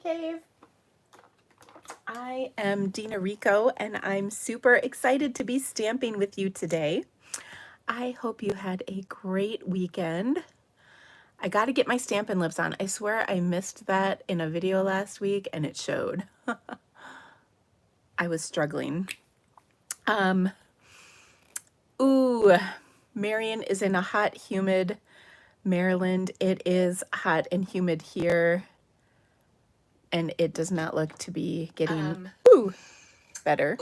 Cave. I am Dina Rico and I'm super excited to be stamping with you today. I hope you had a great weekend. I got to get my Stampin' Lips on. I swear I missed that in a video last week and it showed. I was struggling. Ooh, Marion is in a hot, humid Maryland. It is hot and humid here and it does not look to be getting better.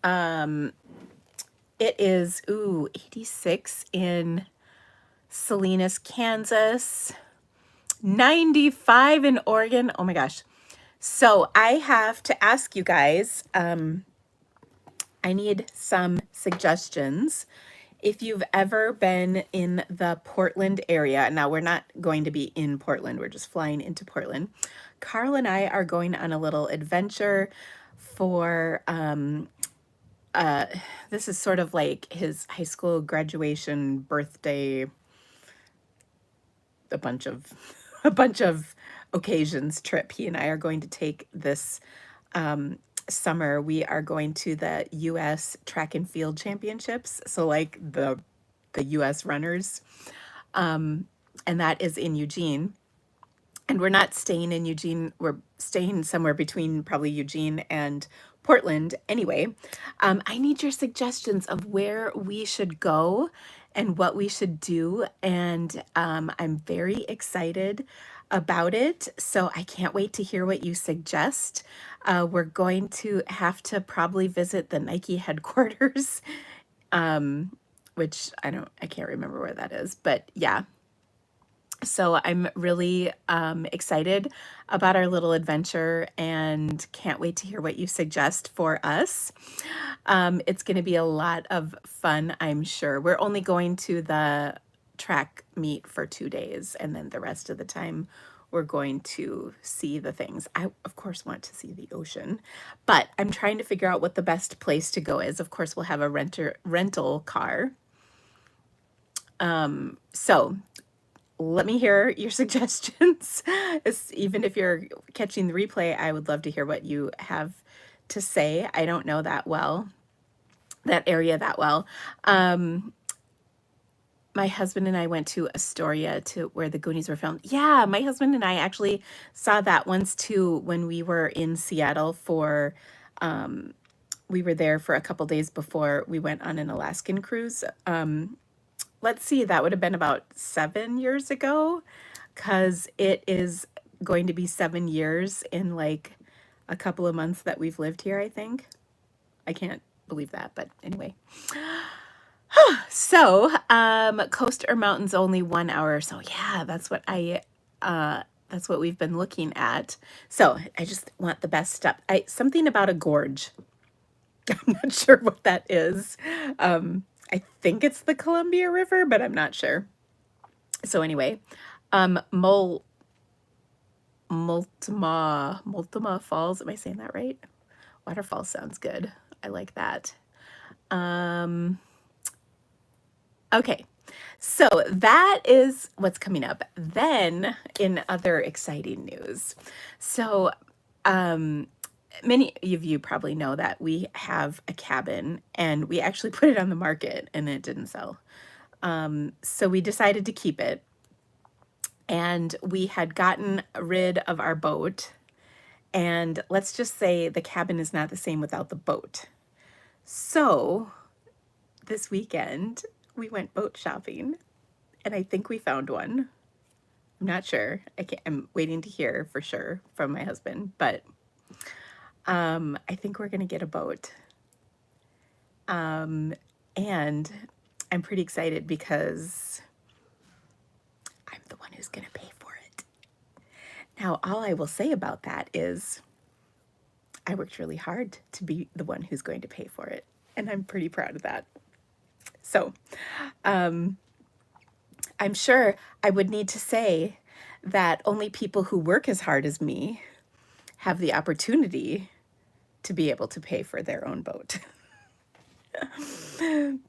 It is 86 in Salinas, Kansas, 95 in Oregon. Oh my gosh. So I have to ask you guys, I need some suggestions. If you've ever been in the Portland area, now we're not going to be in Portland, we're just flying into Portland. Carl and I are going on a little adventure for, this is sort of like his high school graduation birthday, a bunch of occasions trip. He and I are going to take this summer. We are going to the US Track and Field Championships, so like the US runners, and that is in Eugene. And we're not staying in Eugene, we're staying somewhere between probably Eugene and Portland. Anyway, I need your suggestions of where we should go and what we should do. And I'm very excited about it. So I can't wait to hear what you suggest. We're going to have to probably visit the Nike headquarters, which I can't remember where that is, but yeah. So I'm really excited about our little adventure and can't wait to hear what you suggest for us. It's going to be a lot of fun, I'm sure. We're only going to the track meet for 2 days, and then the rest of the time we're going to see the things. I, of course, want to see the ocean, but I'm trying to figure out what the best place to go is. Of course, we'll have a rental car. So let me hear your suggestions. Even if you're catching the replay, I would love to hear what you have to say. I don't know that area that well. My husband and I went to Astoria, to where the Goonies were filmed. Yeah, my husband and I actually saw that once too when we were in Seattle for, we were there for a couple days before we went on an Alaskan cruise. Let's see, that would have been about 7 years ago, because it is going to be 7 years in like a couple of months that we've lived here, I think. I can't believe that, but anyway. So, coast or mountains only 1 hour. So yeah, that's what that's what we've been looking at. So I just want the best stuff. Something about a gorge. I'm not sure what that is. I think it's the Columbia River, but I'm not sure. So anyway, Multnomah Falls. Am I saying that right? Waterfall sounds good. I like that. Okay, so that is what's coming up. Then in other exciting news, so many of you probably know that we have a cabin and we actually put it on the market and it didn't sell. So we decided to keep it, and we had gotten rid of our boat, and let's just say the cabin is not the same without the boat. So this weekend we went boat shopping and I think we found one. I'm not sure. I'm waiting to hear for sure from my husband, but I think we're gonna get a boat. And I'm pretty excited because I'm the one who's gonna pay for it. Now, all I will say about that is I worked really hard to be the one who's going to pay for it, and I'm pretty proud of that. So, I'm sure I would need to say that only people who work as hard as me have the opportunity to be able to pay for their own boat.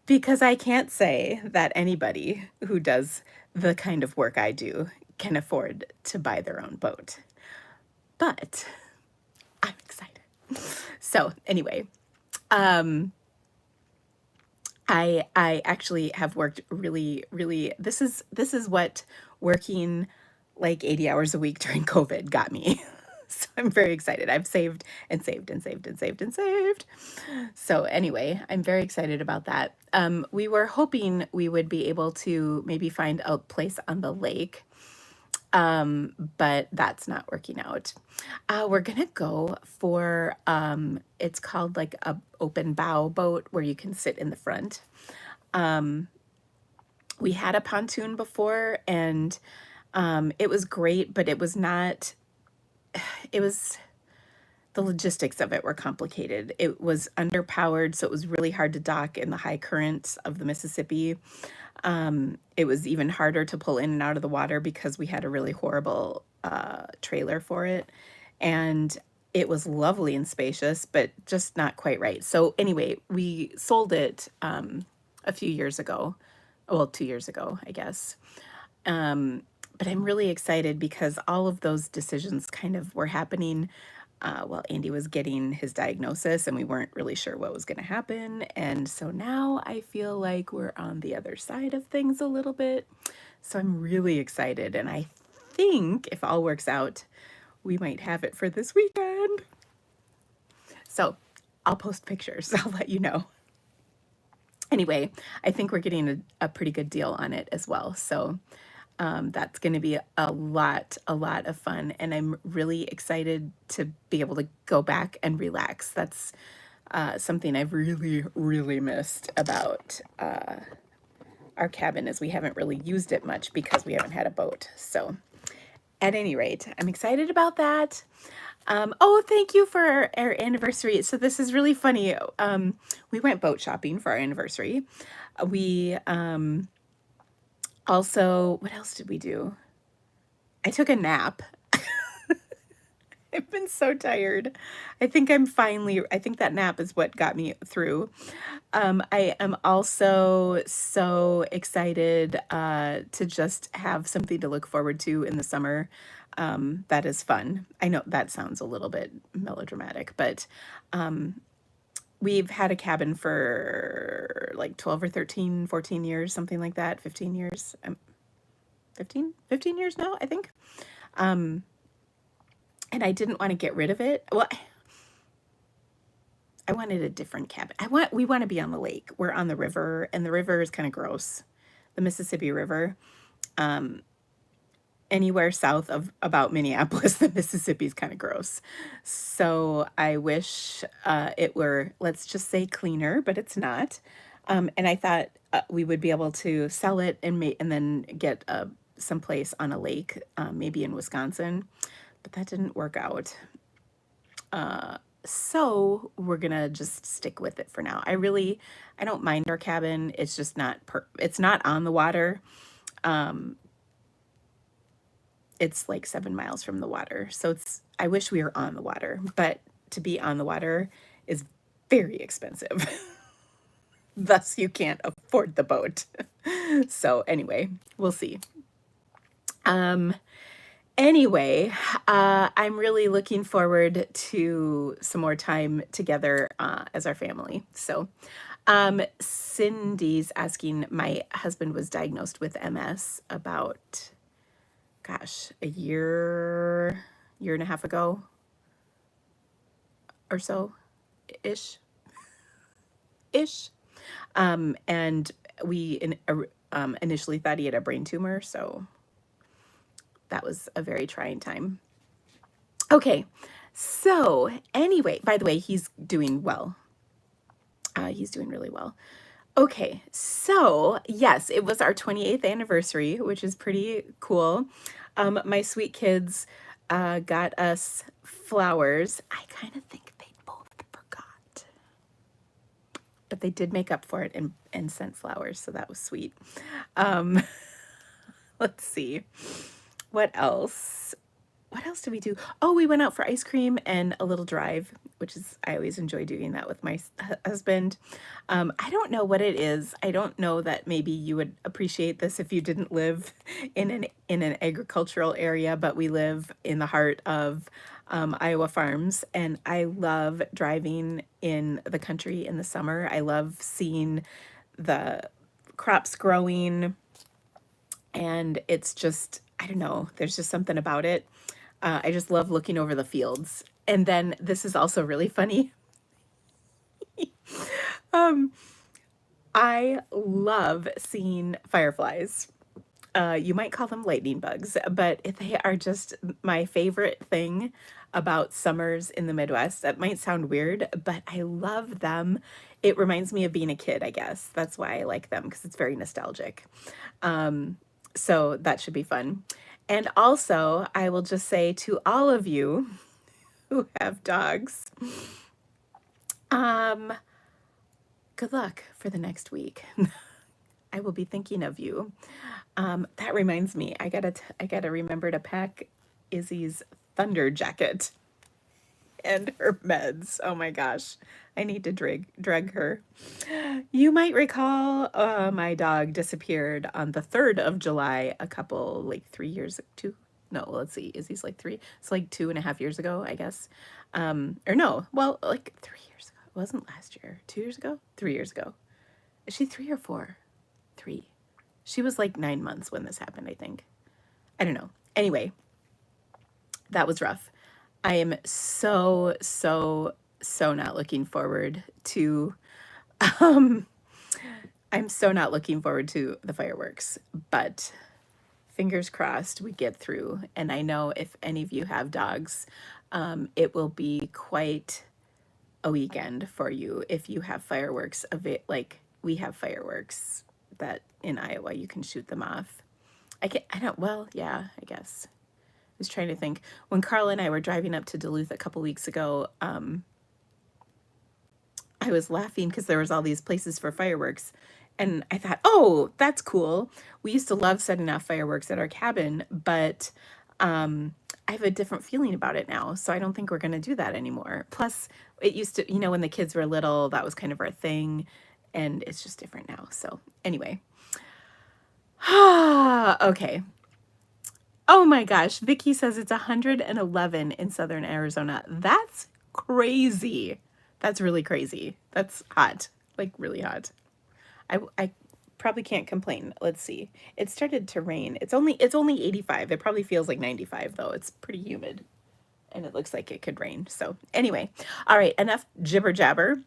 Because I can't say that anybody who does the kind of work I do can afford to buy their own boat. But I'm excited. So anyway, um, I actually have worked really. This is what working like 80 hours a week during COVID got me. So I'm very excited. I've saved and saved and saved and saved and saved. So anyway, I'm very excited about that. We were hoping we would be able to maybe find a place on the lake, but that's not working out. We're gonna go for it's called like a open bow boat where you can sit in the front. We had a pontoon before, and it was great, but it was not. It was the logistics of it were complicated. It was underpowered, so it was really hard to dock in the high currents of the Mississippi. It was even harder to pull in and out of the water because we had a really horrible trailer for it. And it was lovely and spacious, but just not quite right. So anyway, we sold it a few years ago. Well, 2 years ago, I guess. But I'm really excited because all of those decisions kind of were happening while Andy was getting his diagnosis, and we weren't really sure what was going to happen. And so now I feel like we're on the other side of things a little bit. So I'm really excited. And I think if all works out, we might have it for this weekend. So I'll post pictures. I'll let you know. Anyway, I think we're getting a pretty good deal on it as well. So that's going to be a lot of fun. And I'm really excited to be able to go back and relax. That's something I've really missed about our cabin, is we haven't really used it much because we haven't had a boat. So at any rate, I'm excited about that. Oh, thank you for our anniversary. So this is really funny. We went boat shopping for our anniversary. We also, what else did we do? I took a nap. I've been so tired. I think I think that nap is what got me through. I am also so excited to just have something to look forward to in the summer. That is fun. I know that sounds a little bit melodramatic, but we've had a cabin for like 12 or 13, 14 years, something like that, 15 years. 15 years now, I think. And I didn't want to get rid of it. Well, I wanted a different cabin. We want to be on the lake. We're on the river, and the river is kind of gross. The Mississippi River. Anywhere south of about Minneapolis, the Mississippi is kind of gross. So I wish it were, let's just say, cleaner, but it's not. And I thought we would be able to sell it and then get someplace on a lake, maybe in Wisconsin, but that didn't work out. So we're gonna just stick with it for now. I don't mind our cabin. It's just not it's not on the water. It's like 7 miles from the water. So I wish we were on the water, but to be on the water is very expensive. Thus, you can't afford the boat. So anyway, we'll see. Anyway, I'm really looking forward to some more time together as our family. So Cindy's asking, my husband was diagnosed with MS about, gosh, a year and a half ago or so, ish. And we initially thought he had a brain tumor, so that was a very trying time. Okay, so anyway, by the way, he's doing well. He's doing really well. Okay, so yes, it was our 28th anniversary, which is pretty cool. My sweet kids got us flowers. I kind of think they both forgot, but they did make up for it and sent flowers, so that was sweet. Let's see. What else? what else did we do? Oh, we went out for ice cream and a little drive, which is, I always enjoy doing that with my husband. I don't know what it is. I don't know that maybe you would appreciate this if you didn't live in an agricultural area, but we live in the heart of Iowa farms, and I love driving in the country in the summer. I love seeing the crops growing, and it's just, I don't know, there's just something about it. I just love looking over the fields. And then this is also really funny. Um, I love seeing fireflies. You might call them lightning bugs, but they are just my favorite thing about summers in the Midwest. That might sound weird, but I love them. It reminds me of being a kid, I guess. That's why I like them, because it's very nostalgic. So that should be fun. And also, I will just say to all of you who have dogs, um, good luck for the next week. I will be thinking of you. That reminds me, I gotta remember to pack Izzy's thunder jacket and her meds. Oh my gosh, I need to drug her. You might recall my dog disappeared on the 3rd of July, a couple, like 3 years, two, no, let's see, Izzy's like three, it's like 2.5 years ago, I guess. Or no, well, like 3 years ago. It wasn't last year. 2 years ago? 3 years ago. Is she 3 or 4? 3. She was like 9 months when this happened, I think. I don't know. Anyway, that was rough. I am so, so, so not looking forward to, um, I'm so not looking forward to the fireworks, but fingers crossed we get through. And I know if any of you have dogs, it will be quite a weekend for you if you have fireworks of it. Like we have fireworks that in Iowa you can shoot them off. I don't, well, yeah, I guess. I was trying to think. When Carl and I were driving up to Duluth a couple weeks ago, I was laughing because there was all these places for fireworks. And I thought, oh, that's cool. We used to love setting off fireworks at our cabin, but I have a different feeling about it now. So I don't think we're going to do that anymore. Plus, it used to, when the kids were little, that was kind of our thing. And it's just different now. So anyway. Okay. Oh my gosh. Vicky says it's 111 in southern Arizona. That's crazy. That's really crazy. That's hot. Like really hot. I probably can't complain. Let's see. It started to rain. It's only 85. It probably feels like 95 though. It's pretty humid and it looks like it could rain. So anyway, all right, enough jibber jabber.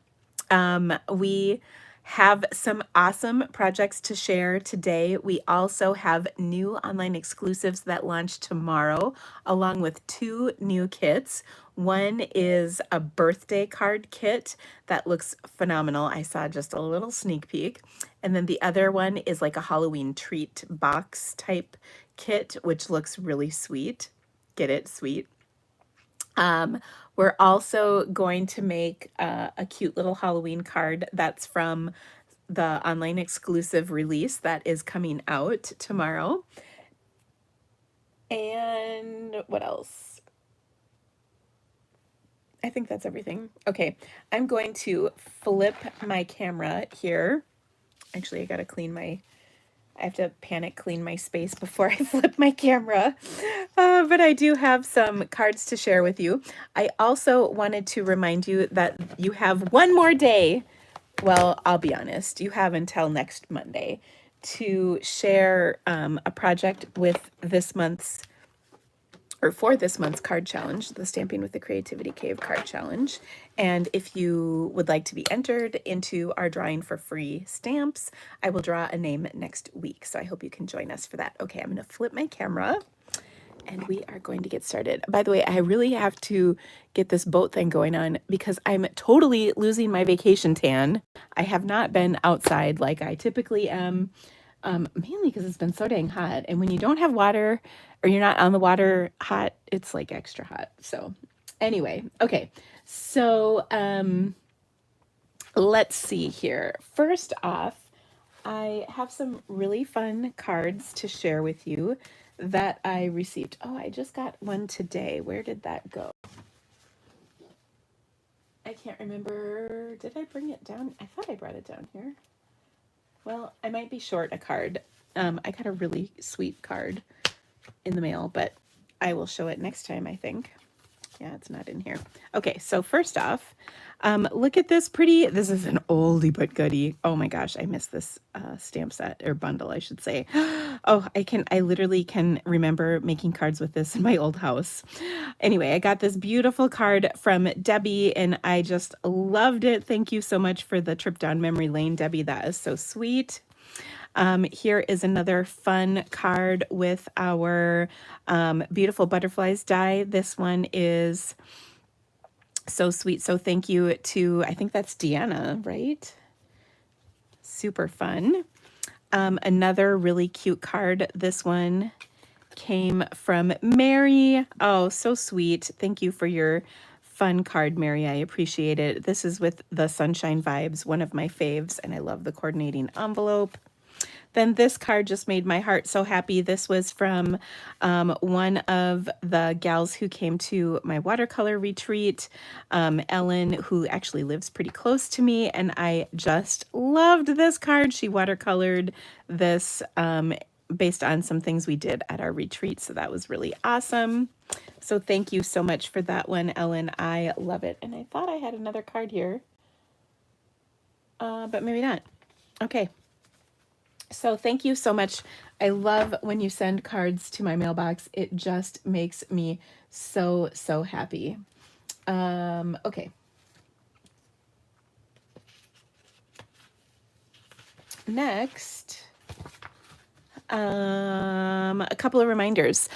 We have some awesome projects to share today. We also have new online exclusives that launch tomorrow, along with 2 new kits. One is a birthday card kit that looks phenomenal. I saw just a little sneak peek. And then the other one is like a Halloween treat box type kit, which looks really sweet. Get it? Sweet. We're also going to make a cute little Halloween card that's from the online exclusive release that is coming out tomorrow. And what else? I think that's everything. Okay, I'm going to flip my camera here. Actually, I have to panic clean my space before I flip my camera. But I do have some cards to share with you. I also wanted to remind you that you have one more day. Well, I'll be honest, you have until next Monday to share a project with this month's, or for this month's card challenge, the Stamping with the Creativity Cave card challenge. And if you would like to be entered into our drawing for free stamps, I will draw a name next week. So I hope you can join us for that. Okay, I'm going to flip my camera and we are going to get started. By the way, I really have to get this boat thing going on because I'm totally losing my vacation tan. I have not been outside like I typically am. Mainly because it's been so dang hot. And when you don't have water or you're not on the water hot, it's like extra hot. So anyway, okay. So let's see here. First off, I have some really fun cards to share with you. that I received. Oh, I just got one today. Where did that go? I can't remember. Did I bring it down? I thought I brought it down here. Well, I might be short a card. I got a really sweet card in the mail, but I will show it next time, I think. Yeah, it's not in here. Okay, so first off, look at this pretty, this is an oldie but goodie. Oh my gosh, I missed this stamp set, or bundle, I should say. Oh, I literally can remember making cards with this in my old house. Anyway, I got this beautiful card from Debbie and I just loved it. Thank you so much for the trip down memory lane, Debbie. That is so sweet. Here is another fun card with our beautiful butterflies die. This one is so sweet. So thank you to, I think that's Deanna, right? Super fun. Another really cute card. This one came from Mary. Oh, so sweet. Thank you for your fun card, Mary. I appreciate it. This is with the Sunshine Vibes, one of my faves, and I love the coordinating envelope. Then this card just made my heart so happy. This was from one of the gals who came to my watercolor retreat, Ellen, who actually lives pretty close to me, and I just loved this card. She watercolored this based on some things we did at our retreat, so that was really awesome. So thank you so much for that one, Ellen. I love it. And I thought I had another card here, but maybe not. Okay. So thank you so much. I love when you send cards to my mailbox. It just makes me so, so happy. Okay. Next, a couple of reminders.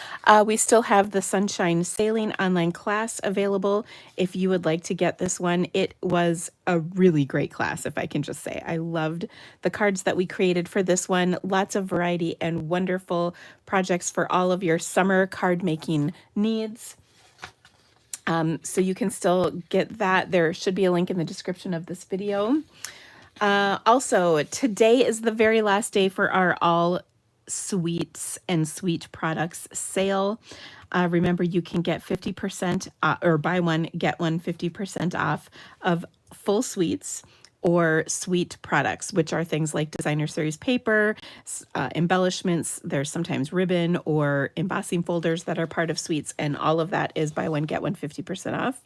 We still have the Sunshine Sailing online class available if you would like to get this one. It was a really great class, if I can just say. I loved the cards that we created for this one. Lots of variety and wonderful projects for all of your summer card making needs. So you can still get that. There should be a link in the description of this video. Also, today is the very last day for our all sweets and sweet products sale. Remember, you can get 50% or buy one, get one 50% off of full sweets or sweet products, which are things like designer series paper, embellishments. There's sometimes ribbon or embossing folders that are part of sweets, and all of that is buy one, get one 50% off.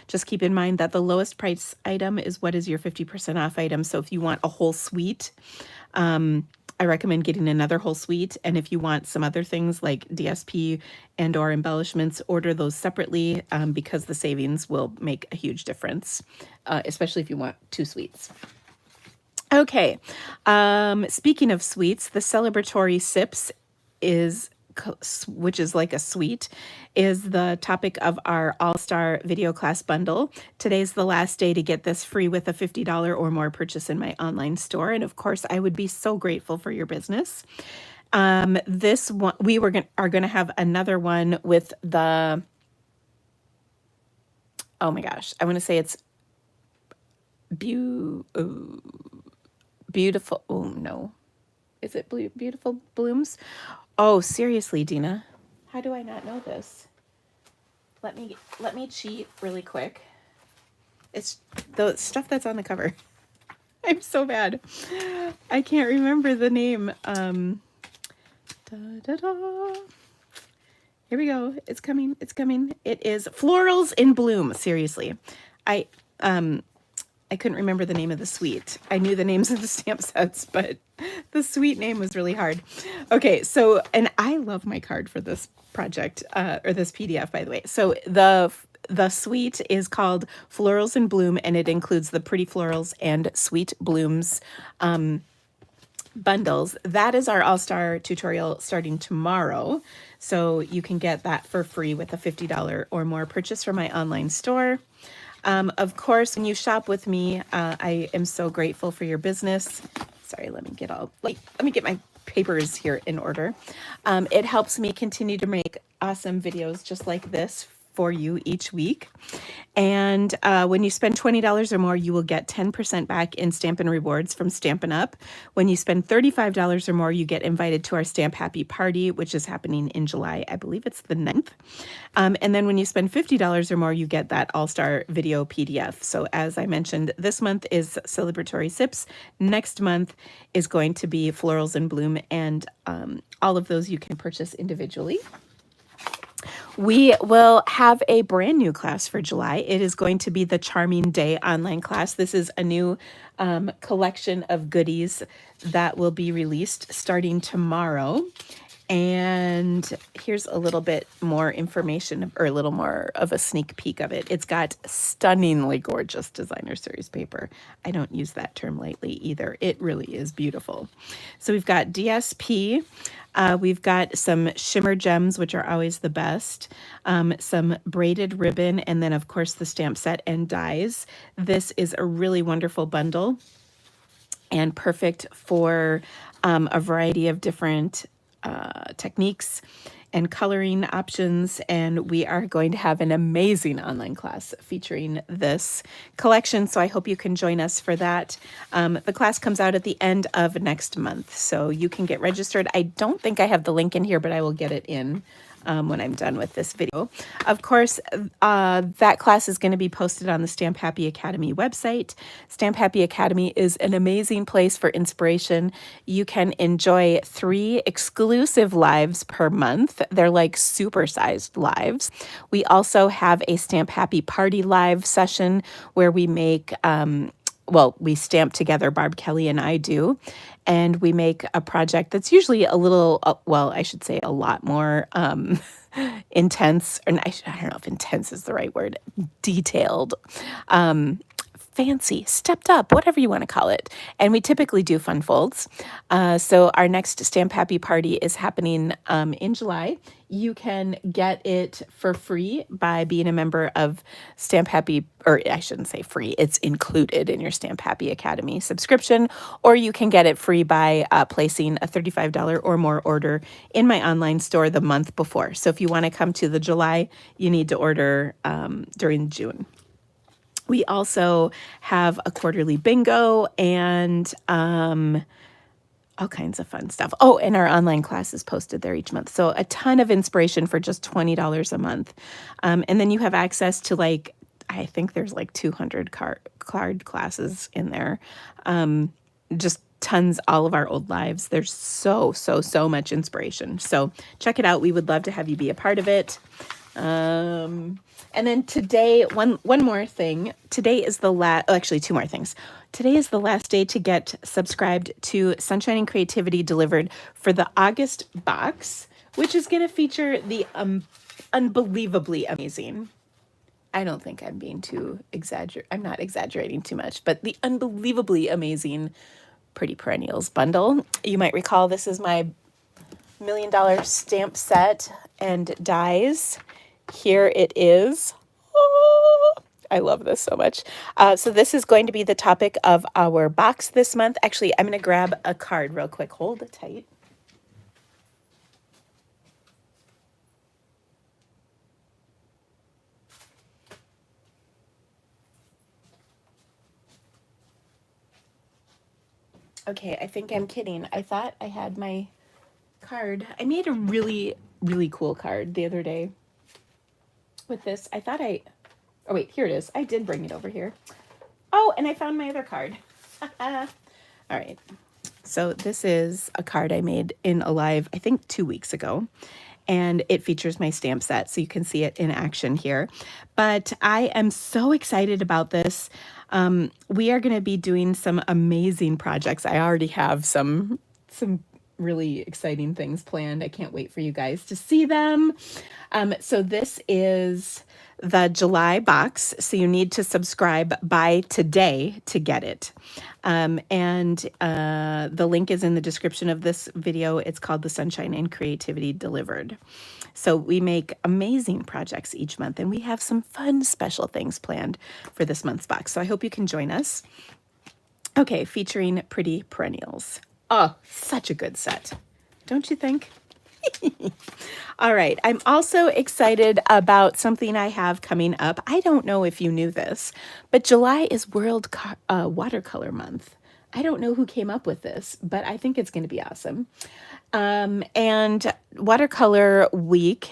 Just keep in mind that the lowest price item is what is your 50% off item. So if you want a whole suite, I recommend getting another whole suite. And if you want some other things like DSP and or embellishments, order those separately because the savings will make a huge difference, especially if you want two suites. Okay, speaking of sweets, the celebratory sips is, which is like a sweet, is the topic of our all-star video class bundle. Today's the last day to get this free with a $50 or more purchase in my online store. And of course, I would be so grateful for your business. This one, we are going to have another one with the, oh my gosh, I want to say it's beautiful. Oh no, is it beautiful blooms? Oh, seriously, Dina, how do I not know this? Let me cheat really quick. It's the stuff that's on the cover. I'm so bad. I can't remember the name. Here we go. It's coming. It's coming. It is Florals in Bloom. Seriously, I couldn't remember the name of the suite. I knew the names of the stamp sets, but the suite name was really hard. Okay, so, and I love my card for this project, or this PDF, by the way. So the suite is called Florals in Bloom, and it includes the Pretty Florals and Sweet Blooms bundles. That is our all-star tutorial starting tomorrow. So you can get that for free with a $50 or more purchase from my online store. Of course, when you shop with me, I am so grateful for your business. Sorry, let me get my papers here in order. It helps me continue to make awesome videos just like this for you each week. And when you spend $20 or more, you will get 10% back in Stampin Rewards from Stampin Up. When you spend $35 or more, you get invited to our Stamp Happy Party, which is happening in July. I believe it's the 9th. And then when you spend $50 or more, you get that All-Star video PDF. So as I mentioned, this month is Celebratory Sips. Next month is going to be Florals in Bloom, and all of those you can purchase individually. We will have a brand new class for July. It is going to be the Charming Day online class. This is a new collection of goodies that will be released starting tomorrow. And here's a little bit more information, or a little more of a sneak peek of it. It's got stunningly gorgeous designer series paper. I don't use that term lightly either. It really is beautiful. So we've got DSP. We've got some shimmer gems, which are always the best, some braided ribbon, and then, of course, the stamp set and dies. This is a really wonderful bundle and perfect for a variety of different techniques and coloring options, and we are going to have an amazing online class featuring this collection, so I hope you can join us for that. The class comes out at the end of next month, so you can get registered. I don't think I have the link in here, but I will get it in when I'm done with this video. Of course, that class is going to be posted on the Stamp Happy Academy website. Stamp Happy Academy is an amazing place for inspiration. You can enjoy 3 exclusive lives per month. They're like supersized lives. We also have a Stamp Happy Party live session where we make we stamp together, Barb Kelly and I do, and we make a project that's usually a little, I should say a lot more intense, or I don't know if intense is the right word, detailed, fancy, stepped up, whatever you want to call it. And we typically do fun folds. So our next Stamp Happy Party is happening in July. You can get it for free by being a member of Stamp Happy, or I shouldn't say free, it's included in your Stamp Happy Academy subscription, or you can get it free by placing a $35 or more order in my online store the month before. So if you want to come to the July, you need to order during June. We also have a quarterly bingo and all kinds of fun stuff. Oh, and our online class is posted there each month. So a ton of inspiration for just $20 a month. And then you have access to I think there's 200 card classes in there. Just tons, all of our old lives. There's so much inspiration. So check it out. We would love to have you be a part of it. And then today, one more thing. Today is the last, actually 2 more things. Today is the last day to get subscribed to Sunshine and Creativity Delivered for the August box, which is going to feature the unbelievably amazing, I don't think I'm being too I'm not exaggerating too much, but the unbelievably amazing Pretty Perennials bundle. You might recall this is my $1 million stamp set and dies. Here it is. Oh, I love this so much. So this is going to be the topic of our box this month. Actually, I'm going to grab a card real quick. Hold it tight. Okay, I think I'm kidding. I thought I had my card. I made a really cool card the other day with this. I thought oh wait, here it is. I did bring it over here. Oh, and I found my other card. All right. So this is a card I made in a live, I think 2 weeks ago, and it features my stamp set, so you can see it in action here. But I am so excited about this. We are going to be doing some amazing projects. I already have some really exciting things planned. I can't wait for you guys to see them. So this is the July box. So you need to subscribe by today to get it. And the link is in the description of this video. It's called the Sunshine and Creativity Delivered. So we make amazing projects each month, and we have some fun special things planned for this month's box. So I hope you can join us. Okay, featuring Pretty Perennials. Oh, such a good set, don't you think? All right. I'm also excited about something I have coming up. I don't know if you knew this, but July is Watercolor Month. I don't know who came up with this, but I think it's going to be awesome. And Watercolor Week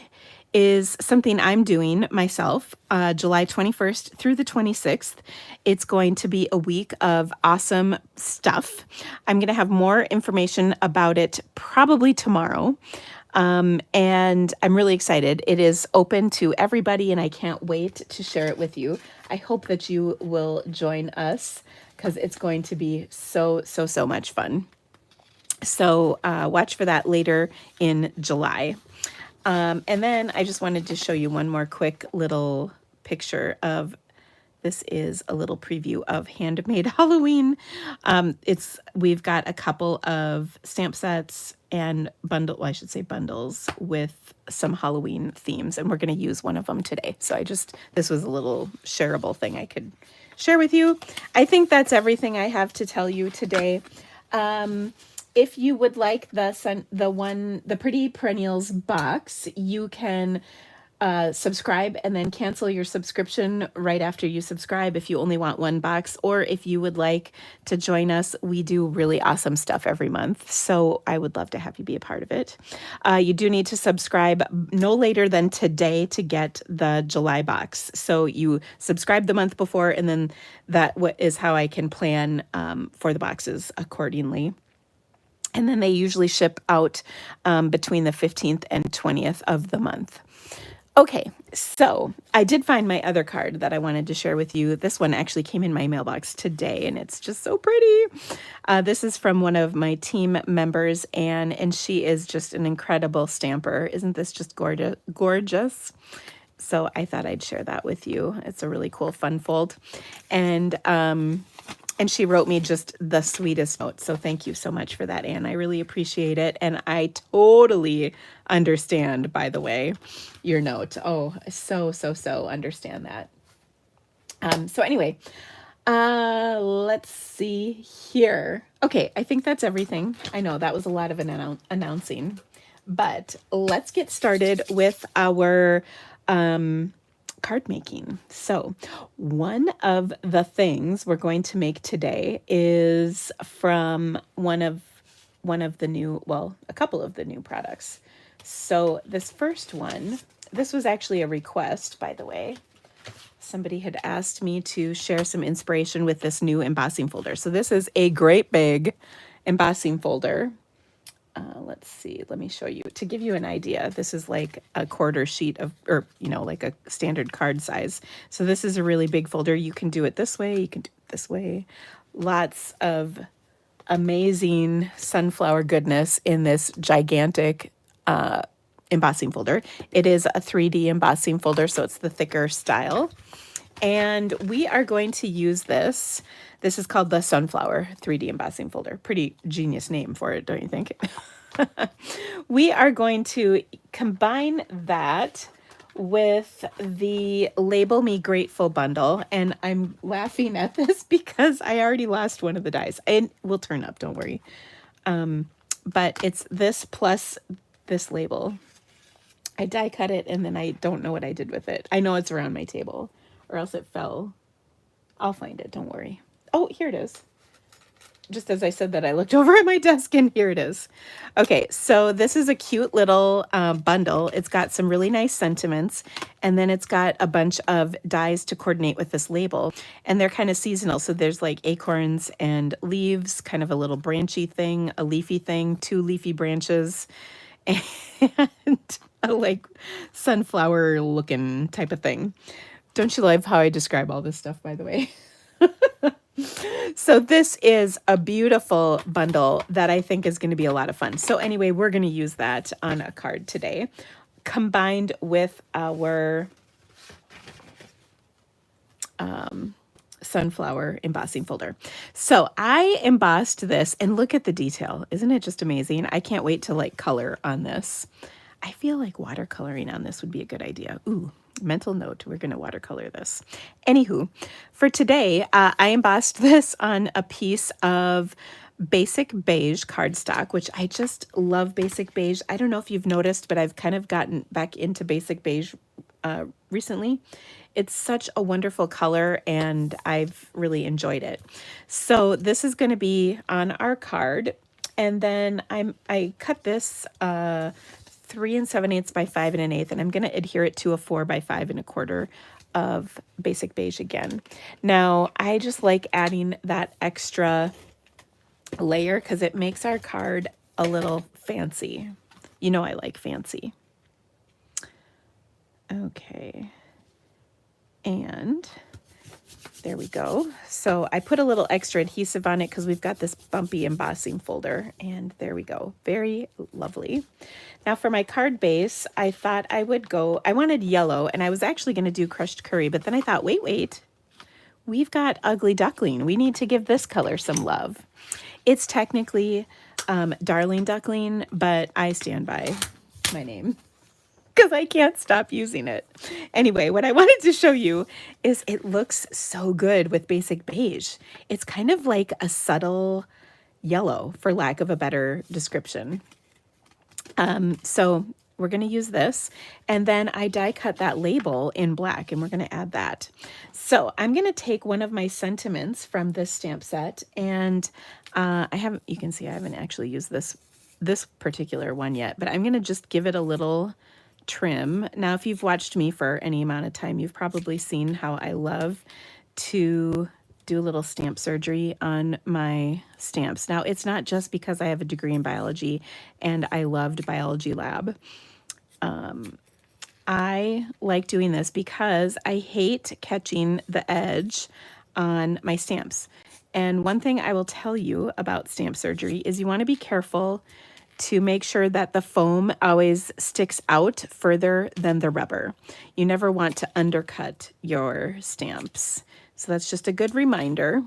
is something I'm doing myself, July 21st through the 26th. It's going to be a week of awesome stuff. I'm going to have more information about it probably tomorrow. And I'm really excited. It is open to everybody, and I can't wait to share it with you. I hope that you will join us because it's going to be so, so, so much fun. So watch for that later in July. And then I just wanted to show you one more quick little picture of, this is a little preview of Handmade Halloween. We've got a couple of stamp sets and I should say bundles with some Halloween themes, and we're going to use one of them today. So this was a little shareable thing I could share with you. I think that's everything I have to tell you today. If you would like the Pretty Perennials box, you can subscribe and then cancel your subscription right after you subscribe if you only want one box, or if you would like to join us. We do really awesome stuff every month, so I would love to have you be a part of it. You do need to subscribe no later than today to get the July box. So you subscribe the month before, and then that is how I can plan for the boxes accordingly. And then they usually ship out between the 15th and 20th of the month. Okay, so I did find my other card that I wanted to share with you. This one actually came in my mailbox today, and it's just so pretty. This is from one of my team members, Anne, and she is just an incredible stamper. Isn't this just gorgeous? So I thought I'd share that with you. It's a really cool fun fold. And she wrote me just the sweetest note. So thank you so much for that, Anne. I really appreciate it. And I totally understand, by the way, your note. Oh, so understand that. So anyway, let's see here. Okay, I think that's everything. I know that was a lot of announcing, but let's get started with our card making. So one of the things we're going to make today is from a couple of the new products. So this first one, this was actually a request, by the way. Somebody had asked me to share some inspiration with this new embossing folder. So this is a great big embossing folder. Let's see, let me show you. To give you an idea, this is like a quarter sheet like a standard card size. So this is a really big folder. You can do it this way, you can do it this way. Lots of amazing sunflower goodness in this gigantic embossing folder. It is a 3D embossing folder, so it's the thicker style. And we are going to use this. This is called the Sunflower 3D embossing folder. Pretty genius name for it, don't you think? We are going to combine that with the Label Me Grateful bundle. And I'm laughing at this because I already lost one of the dies. It will turn up, don't worry. But it's this plus this label. I die cut it and then I don't know what I did with it. I know it's around my table or else it fell. I'll find it, don't worry. Oh, here it is. Just as I said that, I looked over at my desk and here it is. Okay, so this is a cute little bundle. It's got some really nice sentiments, and then it's got a bunch of dies to coordinate with this label, and they're kind of seasonal. So there's like acorns and leaves, kind of a little branchy thing, a leafy thing, 2 leafy branches, and a like sunflower looking type of thing. Don't you love how I describe all this stuff, by the way? So this is a beautiful bundle that I think is going to be a lot of fun. So anyway, we're going to use that on a card today, combined with our sunflower embossing folder. So I embossed this, and look at the detail. Isn't it just amazing? I can't wait to like color on this. I feel like watercoloring on this would be a good idea. Ooh. Mental note, we're going to watercolor this. Anywho, for today, I embossed this on a piece of basic beige cardstock, which I just love basic beige. I don't know if you've noticed, but I've kind of gotten back into basic beige recently. It's such a wonderful color and I've really enjoyed it. So this is going to be on our card. And then I cut this 3 7/8 by 5 1/8, and I'm going to adhere it to a 4 by 5 1/4 of basic beige again. Now I just like adding that extra layer because it makes our card a little fancy. You know I like fancy. Okay. And there we go. So I put a little extra adhesive on it because we've got this bumpy embossing folder. And there we go. Very lovely. Now for my card base, I thought I wanted yellow, and I was actually going to do crushed curry, but then I thought, wait. We've got Ugly Duckling. We need to give this color some love. It's technically Darling Duckling, but I stand by my name because I can't stop using it. Anyway, what I wanted to show you is it looks so good with basic beige. It's kind of like a subtle yellow, for lack of a better description. So we're going to use this, and then I die cut that label in black, and we're going to add that. So I'm going to take one of my sentiments from this stamp set, and you can see I haven't actually used this particular one yet, but I'm going to just give it a little trim. Now, if you've watched me for any amount of time, you've probably seen how I love to do a little stamp surgery on my stamps. Now, it's not just because I have a degree in biology and I loved biology lab. I like doing this because I hate catching the edge on my stamps. And one thing I will tell you about stamp surgery is you want to be careful to make sure that the foam always sticks out further than the rubber. You never want to undercut your stamps. So that's just a good reminder.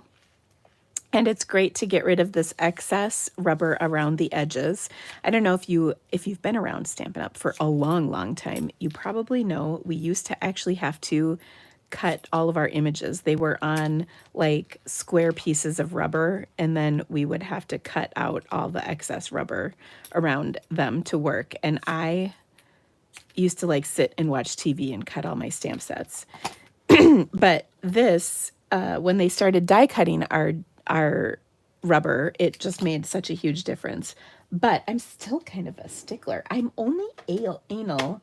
And it's great to get rid of this excess rubber around the edges. I don't know if you've been around Stampin' Up! For a long time, you probably know we used to actually have to cut all of our images. They were on like square pieces of rubber, and then we would have to cut out all the excess rubber around them to work. And I used to like sit and watch TV and cut all my stamp sets. But this, when they started die cutting our rubber, it just made such a huge difference. But I'm still kind of a stickler. I'm only anal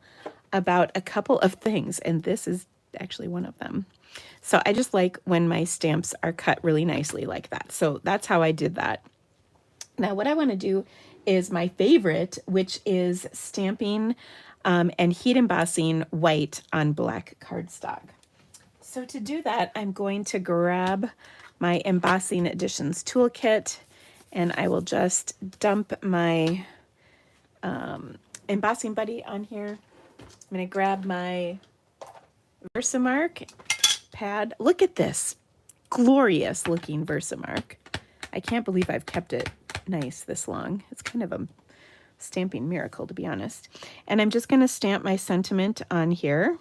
about a couple of things, and this is actually one of them. So I just like when my stamps are cut really nicely like that. So that's how I did that. Now what I want to do is my favorite, which is stamping and heat embossing white on black cardstock. So to do that, I'm going to grab my Embossing Editions toolkit, and I will just dump my embossing buddy on here. I'm going to grab my Versamark pad. Look at this glorious looking Versamark. I can't believe I've kept it nice this long. It's kind of a stamping miracle, to be honest. And I'm just going to stamp my sentiment on here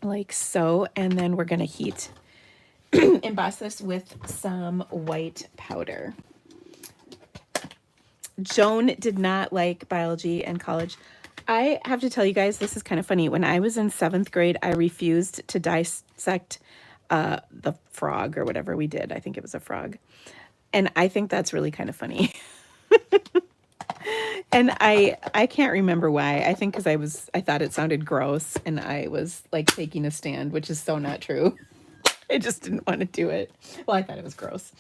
like so, and then we're going to heat emboss this with some white powder. Joan did not like biology in college. I have to tell you guys, this is kind of funny. When I was in 7th grade, I refused to dissect the frog or whatever we did. I think it was a frog. And I think that's really kind of funny. And I can't remember why. I think because I thought it sounded gross and I was like taking a stand, which is so not true. I just didn't want to do it. Well, I thought it was gross.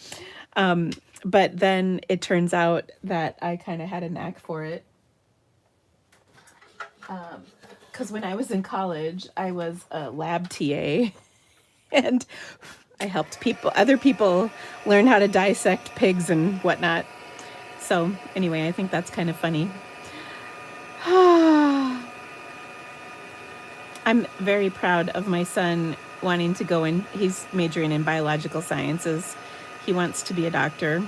But then it turns out that I kind of had a knack for it. Because when I was in college, I was a lab TA and I helped other people learn how to dissect pigs and whatnot. So anyway, I think that's kind of funny. I'm very proud of my son wanting to go in. He's majoring in biological sciences. He wants to be a doctor,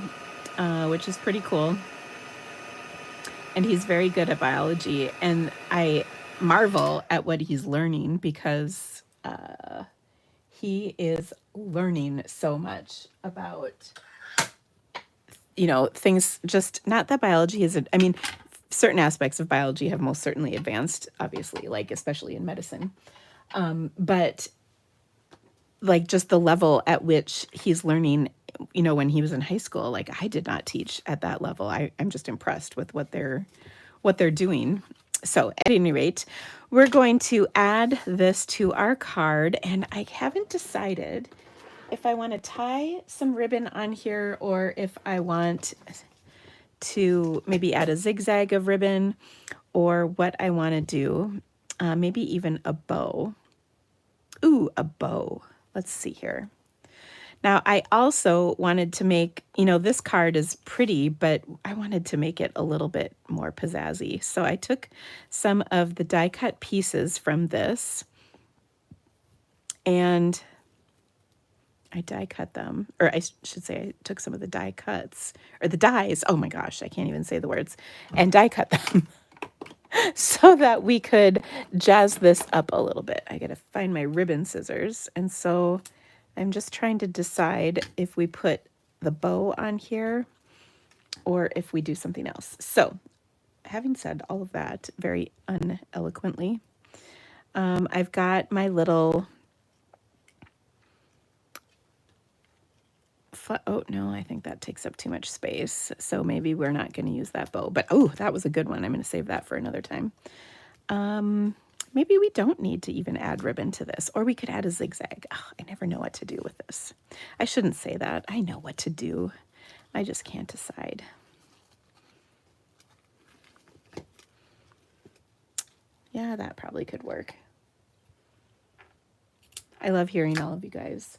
which is pretty cool. And he's very good at biology. And I marvel at what he's learning because he is learning so much about you know, things just, not that biology is, I mean, certain aspects of biology have most certainly advanced, obviously, like especially in medicine. But like just the level at which he's learning, you know, when he was in high school, like I did not teach at that level. I'm just impressed with what they're doing. So at any rate, we're going to add this to our card, and I haven't decided if I want to tie some ribbon on here or if I want to maybe add a zigzag of ribbon or what I want to do. Maybe even a bow. Ooh, a bow. Let's see here. Now, I also wanted to make, you know, this card is pretty, but I wanted to make it a little bit more pizzazzy. So I took some of the die cut pieces from this and I die cut them, or I should say I took some of the die cuts, or the dies, oh my gosh, I can't even say the words, and die cut them so that we could jazz this up a little bit. I gotta find my ribbon scissors, and so I'm just trying to decide if we put the bow on here or if we do something else. So having said all of that very uneloquently, I've got my little, oh no, I think that takes up too much space. So maybe we're not going to use that bow, but oh, that was a good one. I'm going to save that for another time. Maybe we don't need to even add ribbon to this, or we could add a zigzag. Oh, I never know what to do with this. I shouldn't say that. I know what to do. I just can't decide. Yeah, that probably could work. I love hearing all of you guys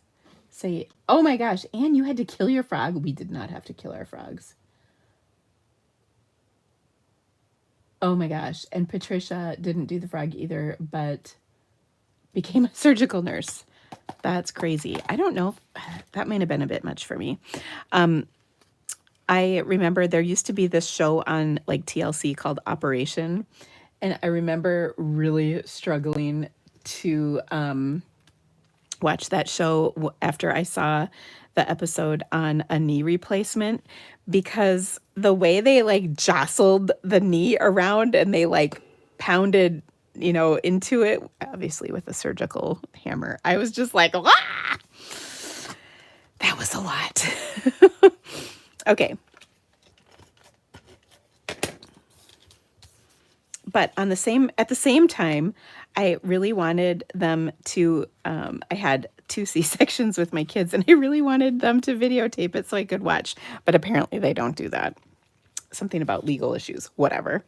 say, oh my gosh, Anne, you had to kill your frog. We did not have to kill our frogs. Oh my gosh. And Patricia didn't do the frog either, but became a surgical nurse. That's crazy. I don't know. That might have been a bit much for me. I remember there used to be this show on like TLC called Operation. And I remember really struggling to watch that show after I saw the episode on a knee replacement, because the way they like jostled the knee around and they like pounded, you know, into it, obviously with a surgical hammer, I was just like, ah! That was a lot. Okay. But at the same time, I really wanted them to, I had 2 C-sections with my kids, and I really wanted them to videotape it so I could watch. But apparently they don't do that. Something about legal issues, whatever.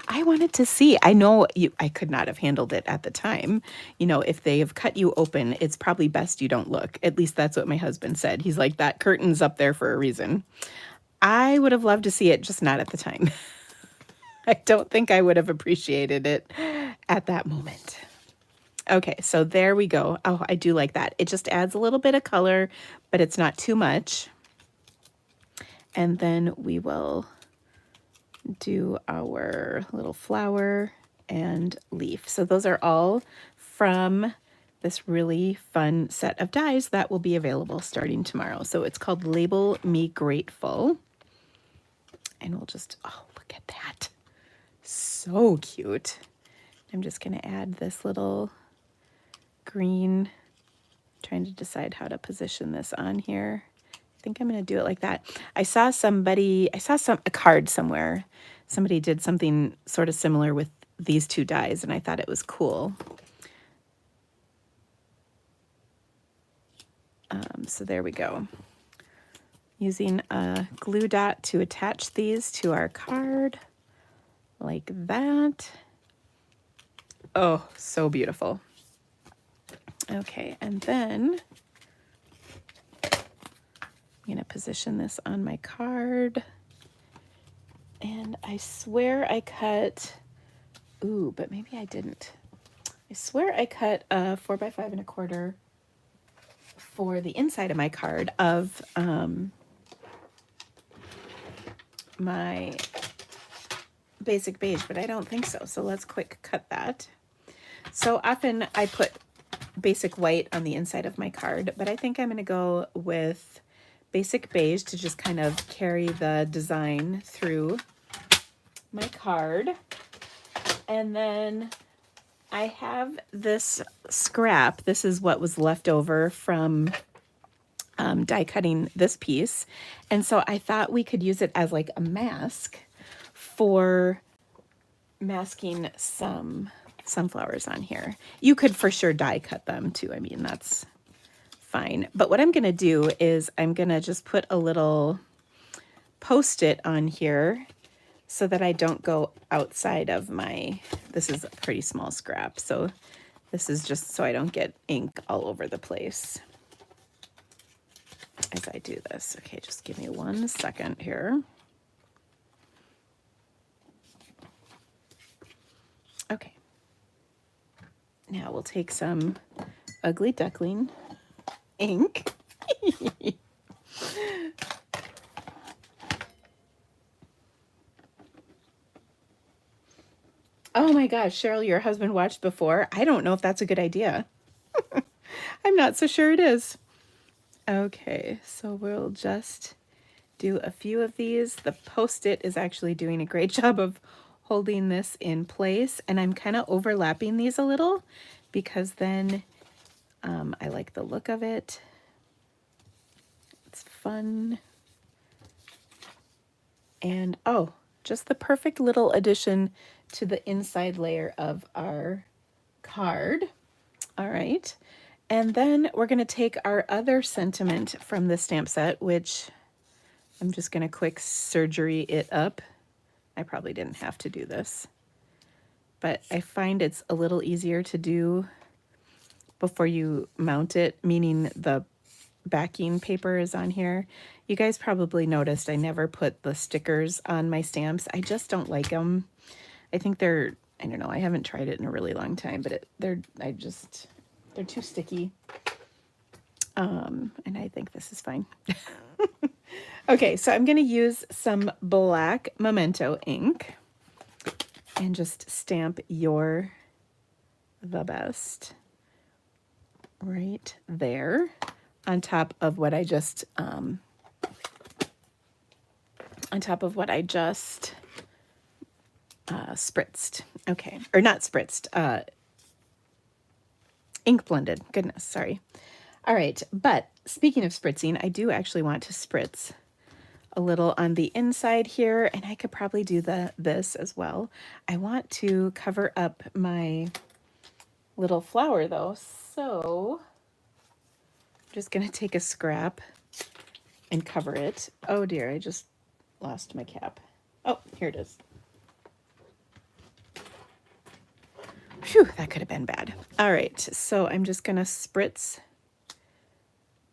I wanted to see. I know I could not have handled it at the time. You know, if they have cut you open, it's probably best you don't look. At least that's what my husband said. He's like, that curtain's up there for a reason. I would have loved to see it, just not at the time. I don't think I would have appreciated it at that moment. Okay, so there we go. Oh, I do like that. It just adds a little bit of color, but it's not too much. And then we will do our little flower and leaf. So those are all from this really fun set of dies that will be available starting tomorrow. So it's called Label Me Grateful. And we'll just, oh, look at that. So cute. I'm just going to add this little green, trying to decide how to position this on here. I think I'm going to do it like that. I saw a card somewhere. Somebody did something sort of similar with these 2 dies, and I thought it was cool. So there we go. Using a glue dot to attach these to our card, like that. Oh, so beautiful. Okay, and then I'm going to position this on my card. And I swear I cut, ooh, but maybe I didn't. I swear I cut a 4x5 1/4 for the inside of my card of my basic beige, but I don't think so. So let's quick cut that. So often I put basic white on the inside of my card, but I think I'm going to go with basic beige to just kind of carry the design through my card. And then I have this scrap. This is what was left over from die cutting this piece. And so I thought we could use it as like a mask for masking some sunflowers on here. You could for sure die cut them too. I mean, that's fine. But what I'm going to do is I'm going to just put a little Post-it on here so that I don't go outside of my, this is a pretty small scrap. So this is just so I don't get ink all over the place as I do this. Okay, just give me 1 second here. Okay. Now we'll take some Ugly Duckling ink. Oh my gosh, Cheryl, your husband watched before. I don't know if that's a good idea. I'm not so sure it is. Okay, so we'll just do a few of these. The Post-it is actually doing a great job of holding this in place, and I'm kind of overlapping these a little because then I like the look of it. It's fun. And oh, just the perfect little addition to the inside layer of our card. All right. And then we're going to take our other sentiment from the stamp set, which I'm just going to quick surgery it up. I probably didn't have to do this, but I find it's a little easier to do before you mount it, meaning the backing paper is on here. You guys probably noticed I never put the stickers on my stamps. I just don't like them. I think they're, I don't know, I haven't tried it in a really long time, but they're too sticky. And I think this is fine. Okay, so I'm going to use some black Memento ink and just stamp "You're the best" right there on top of what I just spritzed. Okay, or not spritzed, ink blended. Goodness, sorry. All right, but speaking of spritzing, I do actually want to spritz a little on the inside here, and I could probably do this as well. I want to cover up my little flower though, so I'm just gonna take a scrap and cover it. Oh dear, I just lost my cap. Oh, here it is. Phew, that could have been bad. All right, so I'm just gonna spritz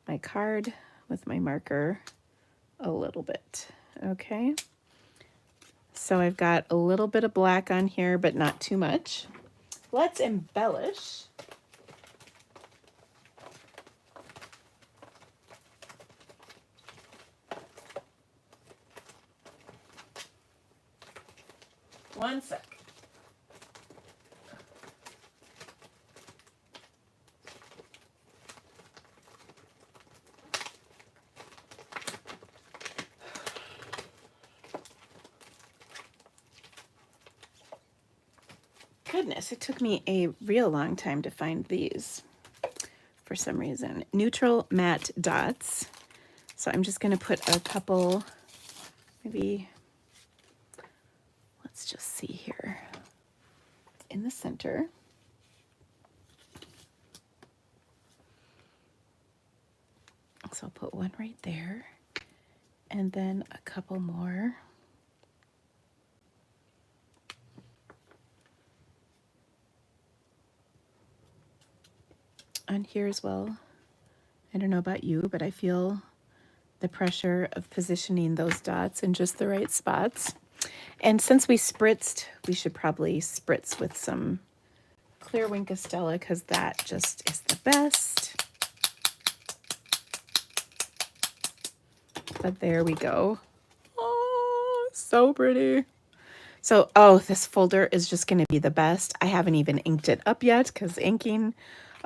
my card with my marker a little bit. Okay, so I've got a little bit of black on here, but not too much. Let's embellish. One sec. Goodness, it took me a real long time to find these for some reason. Neutral matte dots. So I'm just going to put a couple, maybe, let's just see here, in the center. So I'll put one right there, and then a couple more. On here as well. I don't know about you, but I feel the pressure of positioning those dots in just the right spots. And since we spritzed, we should probably spritz with some clear Wink Stella because that just is the best. But there we go. Oh, so pretty. So, oh, this folder is just going to be the best. I haven't even inked it up yet because inking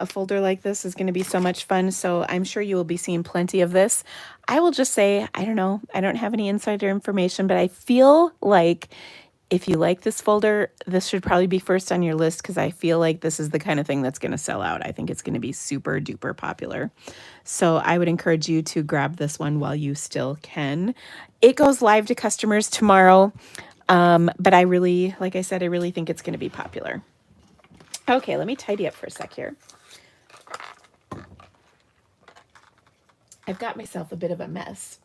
A folder like this is going to be so much fun, so I'm sure you will be seeing plenty of this. I will just say, I don't know, I don't have any insider information, but I feel like if you like this folder, this should probably be first on your list because I feel like this is the kind of thing that's going to sell out. I think it's going to be super duper popular. So I would encourage you to grab this one while you still can. It goes live to customers tomorrow, but I really, like I said, I really think it's going to be popular. Okay, let me tidy up for a sec here. I've got myself a bit of a mess.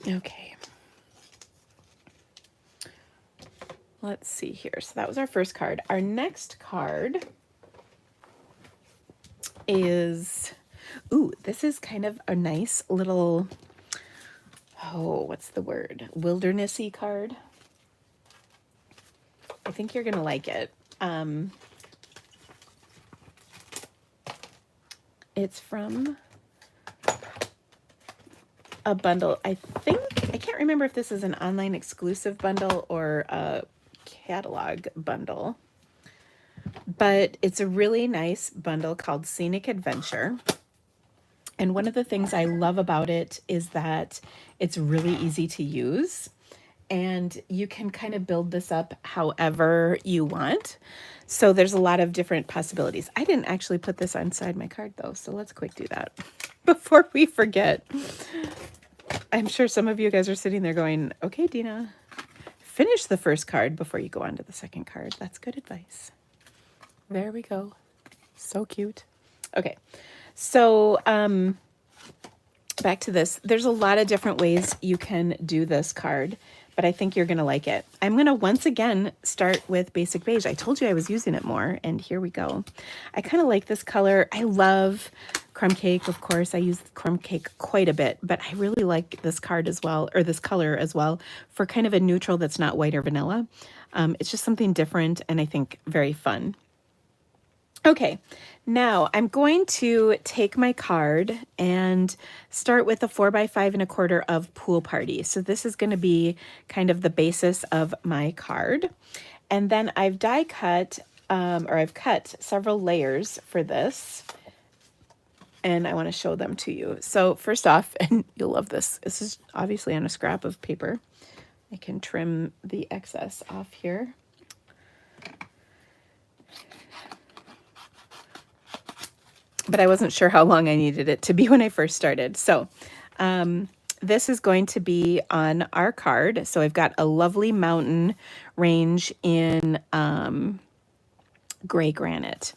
Okay. Let's see here. So that was our first card. Our next card is, ooh, this is kind of a nice little, oh, what's the word? Wildernessy card. I think you're going to like it. It's from a bundle. I can't remember if this is an online exclusive bundle or a catalog bundle, but it's a really nice bundle called Scenic Adventure. And one of the things I love about it is that it's really easy to use, and you can kind of build this up however you want. So there's a lot of different possibilities. I didn't actually put this inside my card though, so let's quick do that before we forget. I'm sure some of you guys are sitting there going, okay, Dina, finish the first card before you go on to the second card. That's good advice. There we go. So cute. Okay. So, back to this. There's a lot of different ways you can do this card, but I think you're going to like it. I'm going to once again start with Basic Beige. I told you I was using it more, and here we go. I kind of like this color. I love Crumb Cake, of course. I use Crumb Cake quite a bit, but I really like this card as well, or this color as well, for kind of a neutral that's not white or vanilla. It's just something different, and I think very fun. Okay, now I'm going to take my card and start with a 4x5 1/4 of Pool Party. So this is going to be kind of the basis of my card. And then I've die cut, or I've cut several layers for this. And I want to show them to you. So first off, and you'll love this, this is obviously on a scrap of paper. I can trim the excess off here. But I wasn't sure how long I needed it to be when I first started. So this is going to be on our card. So I've got a lovely mountain range in gray granite.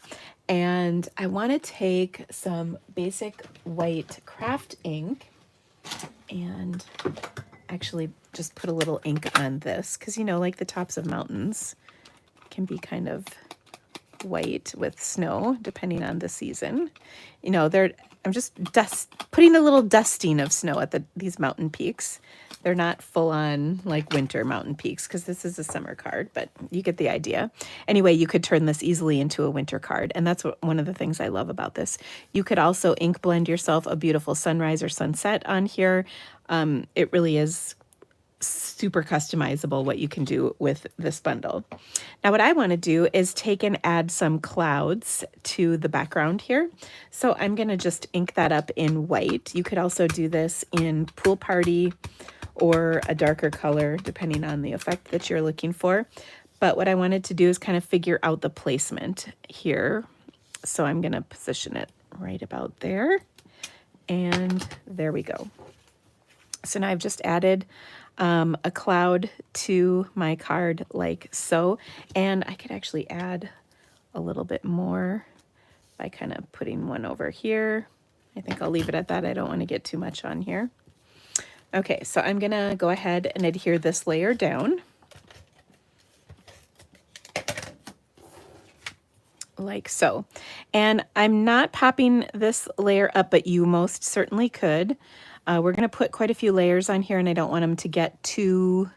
And I want to take some basic white craft ink and actually just put a little ink on this, because, you know, like the tops of mountains can be kind of white with snow depending on the season. You know, I'm just putting a little dusting of snow at these mountain peaks. They're not full on like winter mountain peaks because this is a summer card, but you get the idea. Anyway, you could turn this easily into a winter card, and that's one of the things I love about this. You could also ink blend yourself a beautiful sunrise or sunset on here. It really is super customizable what you can do with this bundle. Now what I want to do is take and add some clouds to the background here. So I'm going to just ink that up in white. You could also do this in Pool Party or a darker color depending on the effect that you're looking for. But what I wanted to do is kind of figure out the placement here. So I'm going to position it right about there. And there we go. So now I've just added a cloud to my card like so, and I could actually add a little bit more by kind of putting one over here. I think I'll leave it at that. I don't want to get too much on here. Okay, so I'm gonna go ahead and adhere this layer down like so. And I'm not popping this layer up, but you most certainly could. We're going to put quite a few layers on here, and I don't want them to get too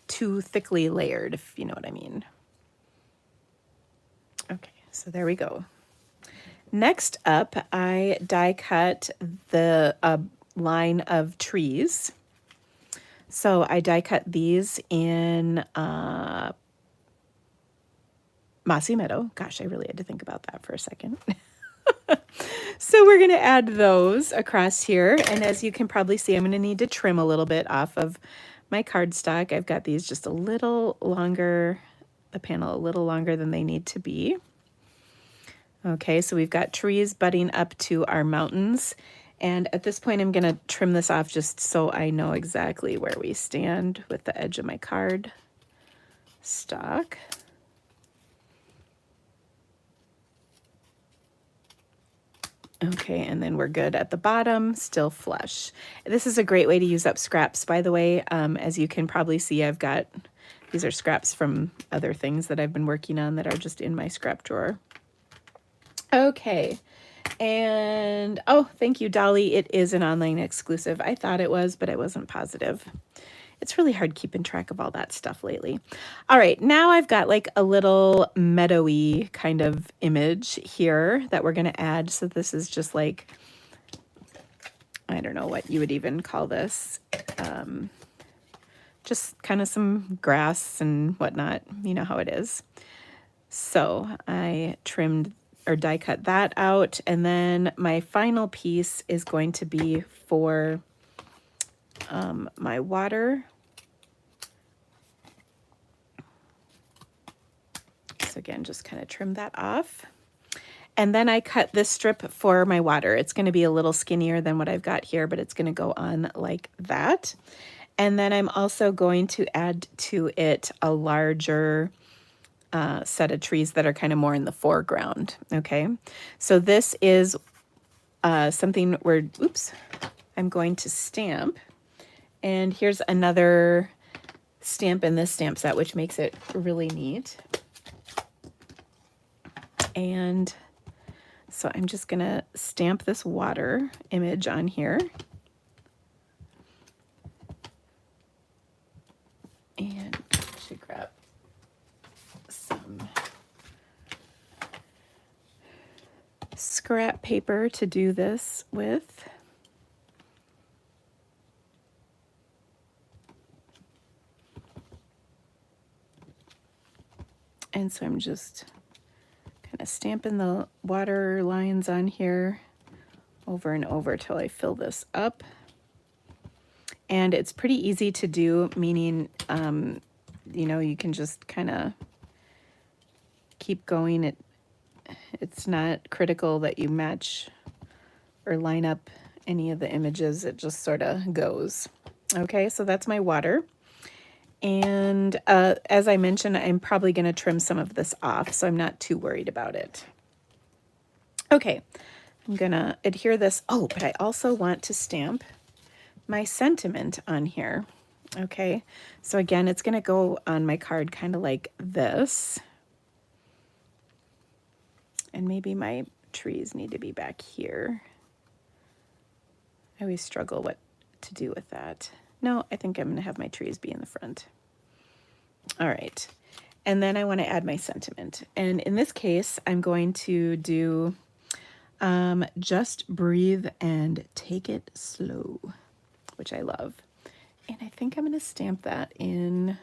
too thickly layered, if you know what I mean. Okay, so there we go. Next up, I die cut the line of trees. So I die cut these in Mossy Meadow. Gosh, I really had to think about that for a second. So we're going to add those across here. And as you can probably see, I'm going to need to trim a little bit off of my cardstock. I've got these just a little longer, the panel a little longer than they need to be. Okay, so we've got trees budding up to our mountains. And at this point, I'm going to trim this off just so I know exactly where we stand with the edge of my card stock. Okay, and then we're good at the bottom, still flush. This is a great way to use up scraps, by the way. As you can probably see, I've got, these are scraps from other things that I've been working on that are just in my scrap drawer. Okay, and oh, thank you, Dolly. It is an online exclusive. I thought it was, but I wasn't positive. It's really hard keeping track of all that stuff lately. All right, now I've got like a little meadowy kind of image here that we're going to add. So this is just like, I don't know what you would even call this. Just kind of some grass and whatnot. You know how it is. So I trimmed or die cut that out. And then my final piece is going to be for my water. So again, just kind of trim that off. And then I cut this strip for my water. It's going to be a little skinnier than what I've got here, but it's going to go on like that. And then I'm also going to add to it a larger set of trees that are kind of more in the foreground. Okay, so this is something where, oops, I'm going to stamp. And here's another stamp in this stamp set, which makes it really neat. And so I'm just going to stamp this water image on here. And I should grab some scrap paper to do this with. And so I'm just kind of stamping the water lines on here over and over till I fill this up. And it's pretty easy to do, meaning, you know, you can just kind of keep going. It's not critical that you match or line up any of the images. It just sort of goes. Okay, so that's my water. And as I mentioned, I'm probably going to trim some of this off, so I'm not too worried about it. Okay, I'm going to adhere this. Oh, but I also want to stamp my sentiment on here. Okay, so again, it's going to go on my card kind of like this. And maybe my trees need to be back here. I always struggle what to do with that. No, I think I'm going to have my trees be in the front. All right. And then I want to add my sentiment. And in this case, I'm going to do just breathe and take it slow, which I love. And I think I'm going to stamp that in,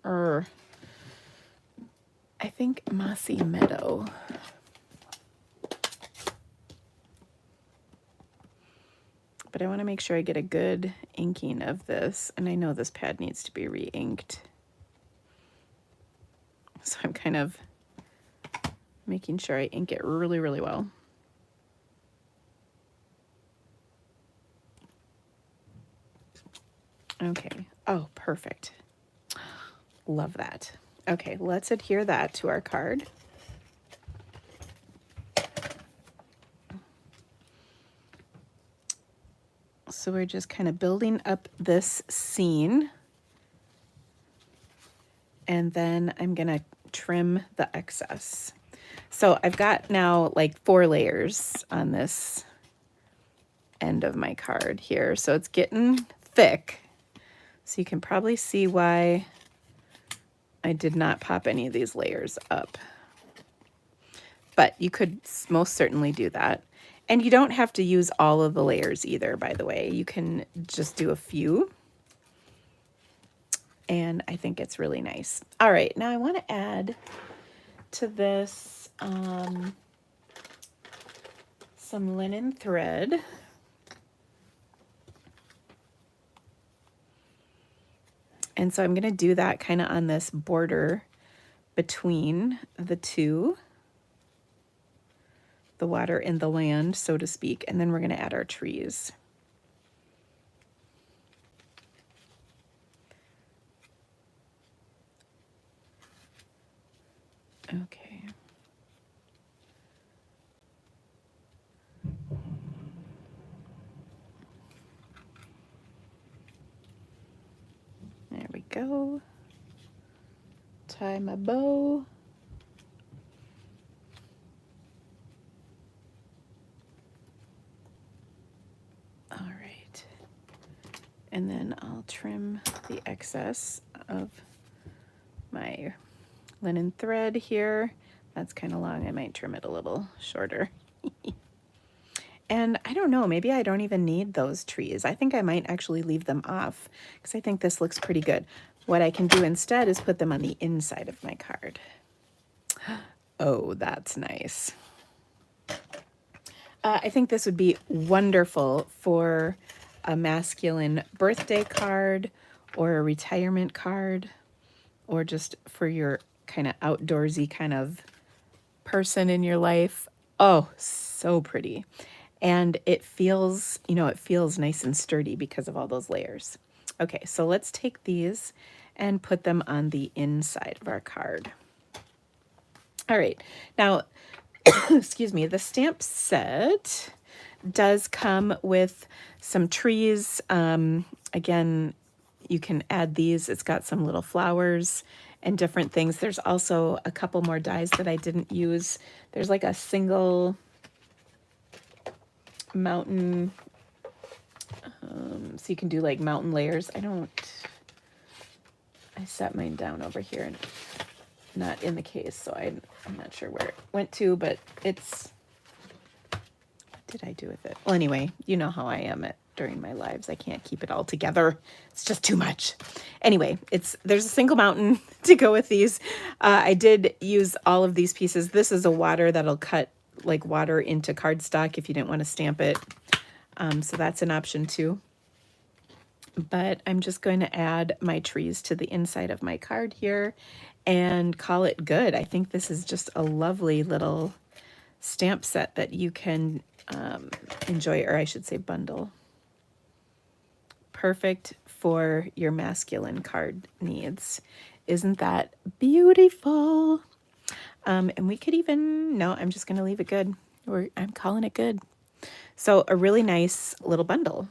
I think Mossy Meadow. But I want to make sure I get a good inking of this. And I know this pad needs to be re-inked. So I'm kind of making sure I ink it really, really well. Okay. Oh, perfect. Love that. Okay, let's adhere that to our card. So we're just kind of building up this scene. And then I'm going to trim the excess. So I've got now like 4 layers on this end of my card here. So it's getting thick. So you can probably see why I did not pop any of these layers up. But you could most certainly do that. And you don't have to use all of the layers either, by the way. You can just do a few. And I think it's really nice. All right, now I want to add to this some linen thread. And so I'm going to do that kind of on this border between the two, the water and the land, so to speak. And then we're going to add our trees. Okay. There we go. Tie my bow. All right. And then I'll trim the excess of my linen thread here. That's kind of long. I might trim it a little shorter. And I don't know, maybe I don't even need those trees. I think I might actually leave them off because I think this looks pretty good. What I can do instead is put them on the inside of my card. Oh, that's nice. I think this would be wonderful for a masculine birthday card or a retirement card, or just for your kind of outdoorsy kind of person in your life. Oh, so pretty. And it feels, you know, it feels nice and sturdy because of all those layers. Okay, so let's take these and put them on the inside of our card. All right, now, excuse me, the stamp set does come with some trees. Again, you can add these. It's got some little flowers and different things. There's also a couple more dies that I didn't use. There's like a single mountain, so you can do like mountain layers. I set mine down over here and not in the case, so I'm not sure where it went to, but it's, what did I do with it? Well, anyway, you know how I am during my lives. I can't keep it all together. It's just too much. Anyway, there's a single mountain to go with these. I did use all of these pieces. This is a water that'll cut like water into cardstock if you didn't want to stamp it. So that's an option too. But I'm just going to add my trees to the inside of my card here and call it good. I think this is just a lovely little stamp set that you can enjoy, or I should say bundle. Perfect for your masculine card needs. Isn't that beautiful? And we could even, no, I'm just going to leave it good. I'm calling it good. So a really nice little bundle.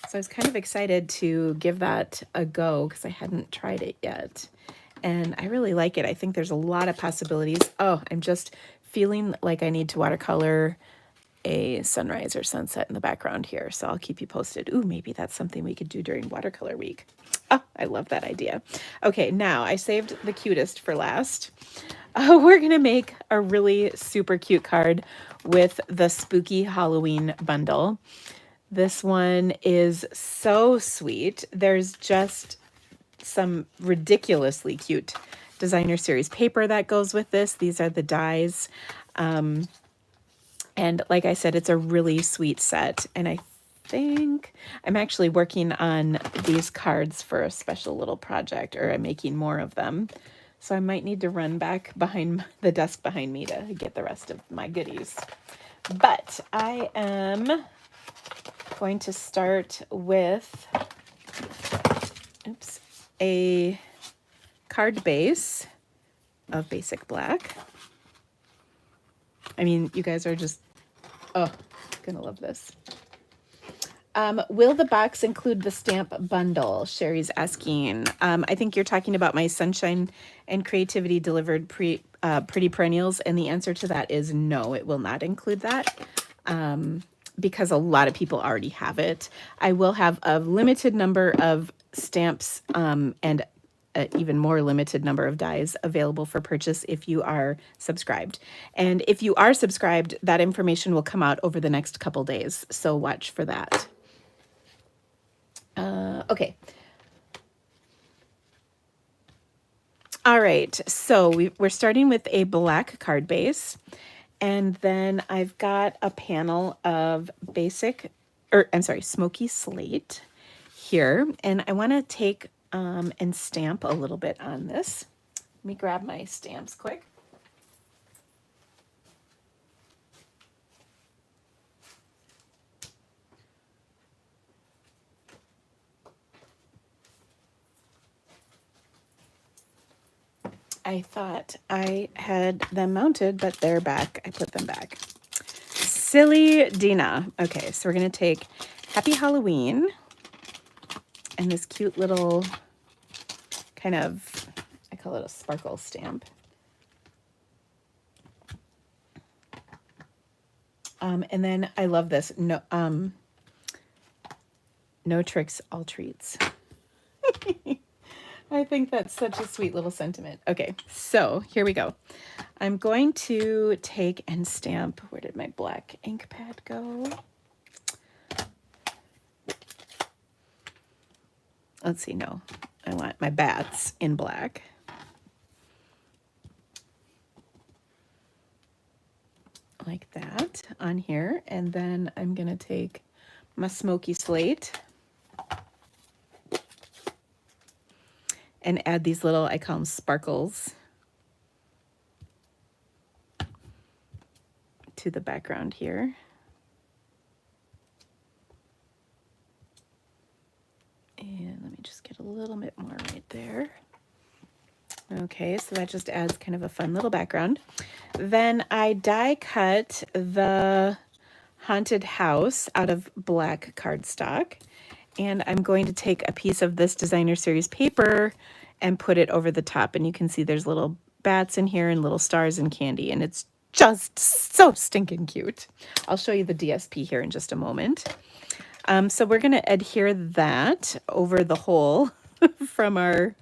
So I was kind of excited to give that a go because I hadn't tried it yet. And I really like it. I think there's a lot of possibilities. Oh, I'm just feeling like I need to watercolor a sunrise or sunset in the background here. So I'll keep you posted. Ooh, maybe that's something we could do during watercolor week. Oh, I love that idea. Okay, now I saved the cutest for last. We're going to make a really super cute card with the Spooky Halloween bundle. This one is so sweet. There's just some ridiculously cute designer series paper that goes with this. These are the dies. And like I said, it's a really sweet set. And I think I'm actually working on these cards for a special little project, or I'm making more of them. So I might need to run back behind the desk behind me to get the rest of my goodies. But I am going to start with, a card base of basic black. I mean, you guys are just, oh, gonna love this. Will the box include the stamp bundle? Sherry's asking. I think you're talking about my Sunshine and Creativity Delivered Pretty Perennials, and the answer to that is no, it will not include that, because a lot of people already have it. I will have a limited number of stamps and an even more limited number of dies available for purchase if you are subscribed. And if you are subscribed, that information will come out over the next couple days. So watch for that. Okay. All right. So we're starting with a black card base. And then I've got a panel of smoky slate here. And I want to take and stamp a little bit on this. Let me grab my stamps quick. I thought I had them mounted, but they're back. I put them back. Silly Dina. Okay, so we're going to take Happy Halloween and this cute little kind of, I call it a sparkle stamp. And then I love this. No tricks, all treats. I think that's such a sweet little sentiment. Okay, so here we go. I'm going to take and stamp. Where did my black ink pad go? Let's see, no. I want my bats in black. Like that on here. And then I'm going to take my smoky slate and add these little, I call them sparkles, to the background here. And let me just get a little bit more right there. Okay, so that just adds kind of a fun little background. Then I die cut the haunted house out of black cardstock. And I'm going to take a piece of this designer series paper and put it over the top. And you can see there's little bats in here and little stars and candy. And it's just so stinking cute. I'll show you the DSP here in just a moment. So we're going to adhere that over the whole from our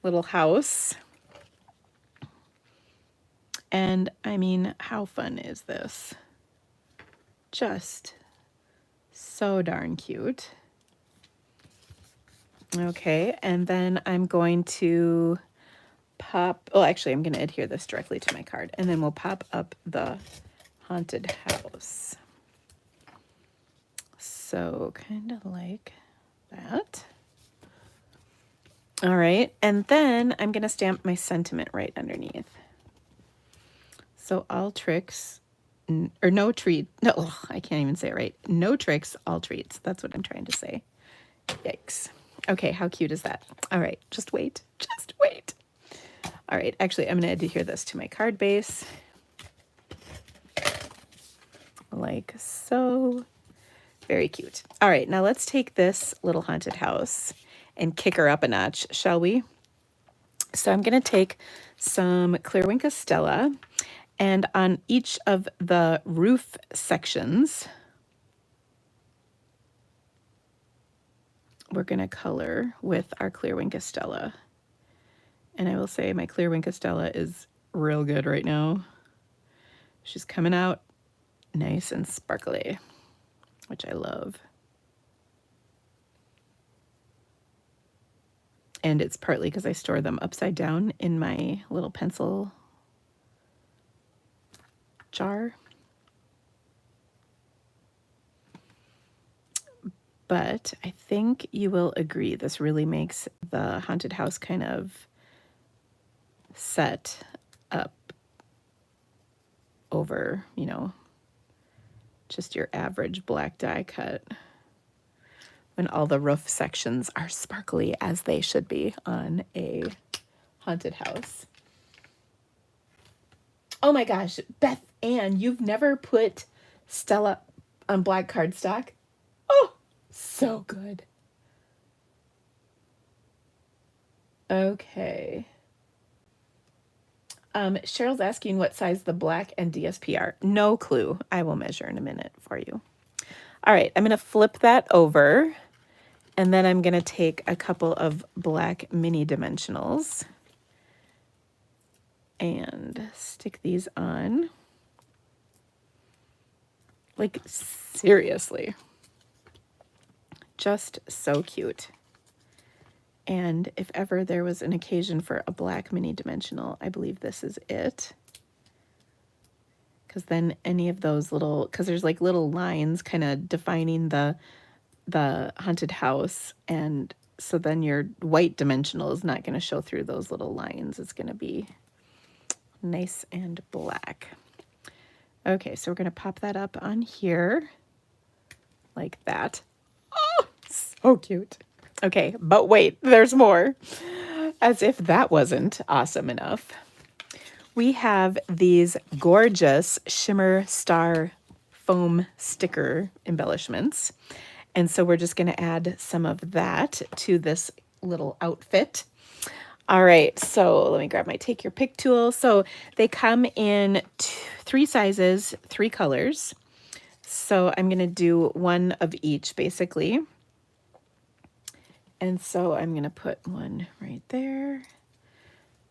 little house. And I mean, how fun is this? Just so darn cute. Okay, and then I'm going to pop, oh, actually, I'm going to adhere this directly to my card, and then we'll pop up the haunted house. So kind of like that. All right, and then I'm going to stamp my sentiment right underneath. So all tricks, or no treat, no, I can't even say it right. No tricks, all treats. That's what I'm trying to say. Yikes. Okay, how cute is that? All right, just wait, just wait. All right, actually, I'm going to adhere this to my card base. Like so. Very cute. All right, now let's take this little haunted house and kick her up a notch, shall we? So I'm going to take some Clear Wink Stella, and on each of the roof sections, we're going to color with our Clear Wink Stella. And I will say my Clear Wink Stella is real good right now. She's coming out nice and sparkly, which I love. And it's partly because I store them upside down in my little pencil jar. But I think you will agree this really makes the haunted house kind of set up over, you know, just your average black die cut, when all the roof sections are sparkly as they should be on a haunted house. Oh my gosh, Beth Ann, you've never put Stella on black cardstock? Oh, so good. Okay. Cheryl's asking what size the black and DSP are. No clue. I will measure in a minute for you. All right, I'm going to flip that over, And then I'm going to take a couple of black mini dimensionals and stick these on. Like, seriously. Just so cute. And if ever there was an occasion for a black mini dimensional, I believe this is it. Because then any of those little, because there's like little lines kind of defining the haunted house, and so then your white dimensional is not going to show through those little lines. It's going to be nice and black. Okay, so we're going to pop that up on here like that. Oh, so cute. Okay, but wait, there's more. As if that wasn't awesome enough, we have these gorgeous shimmer star foam sticker embellishments. And so we're just going to add some of that to this little outfit. All right, so let me grab my take your pick tool. So they come in 3 sizes, 3 colors. So I'm going to do one of each basically. And so I'm going to put one right there.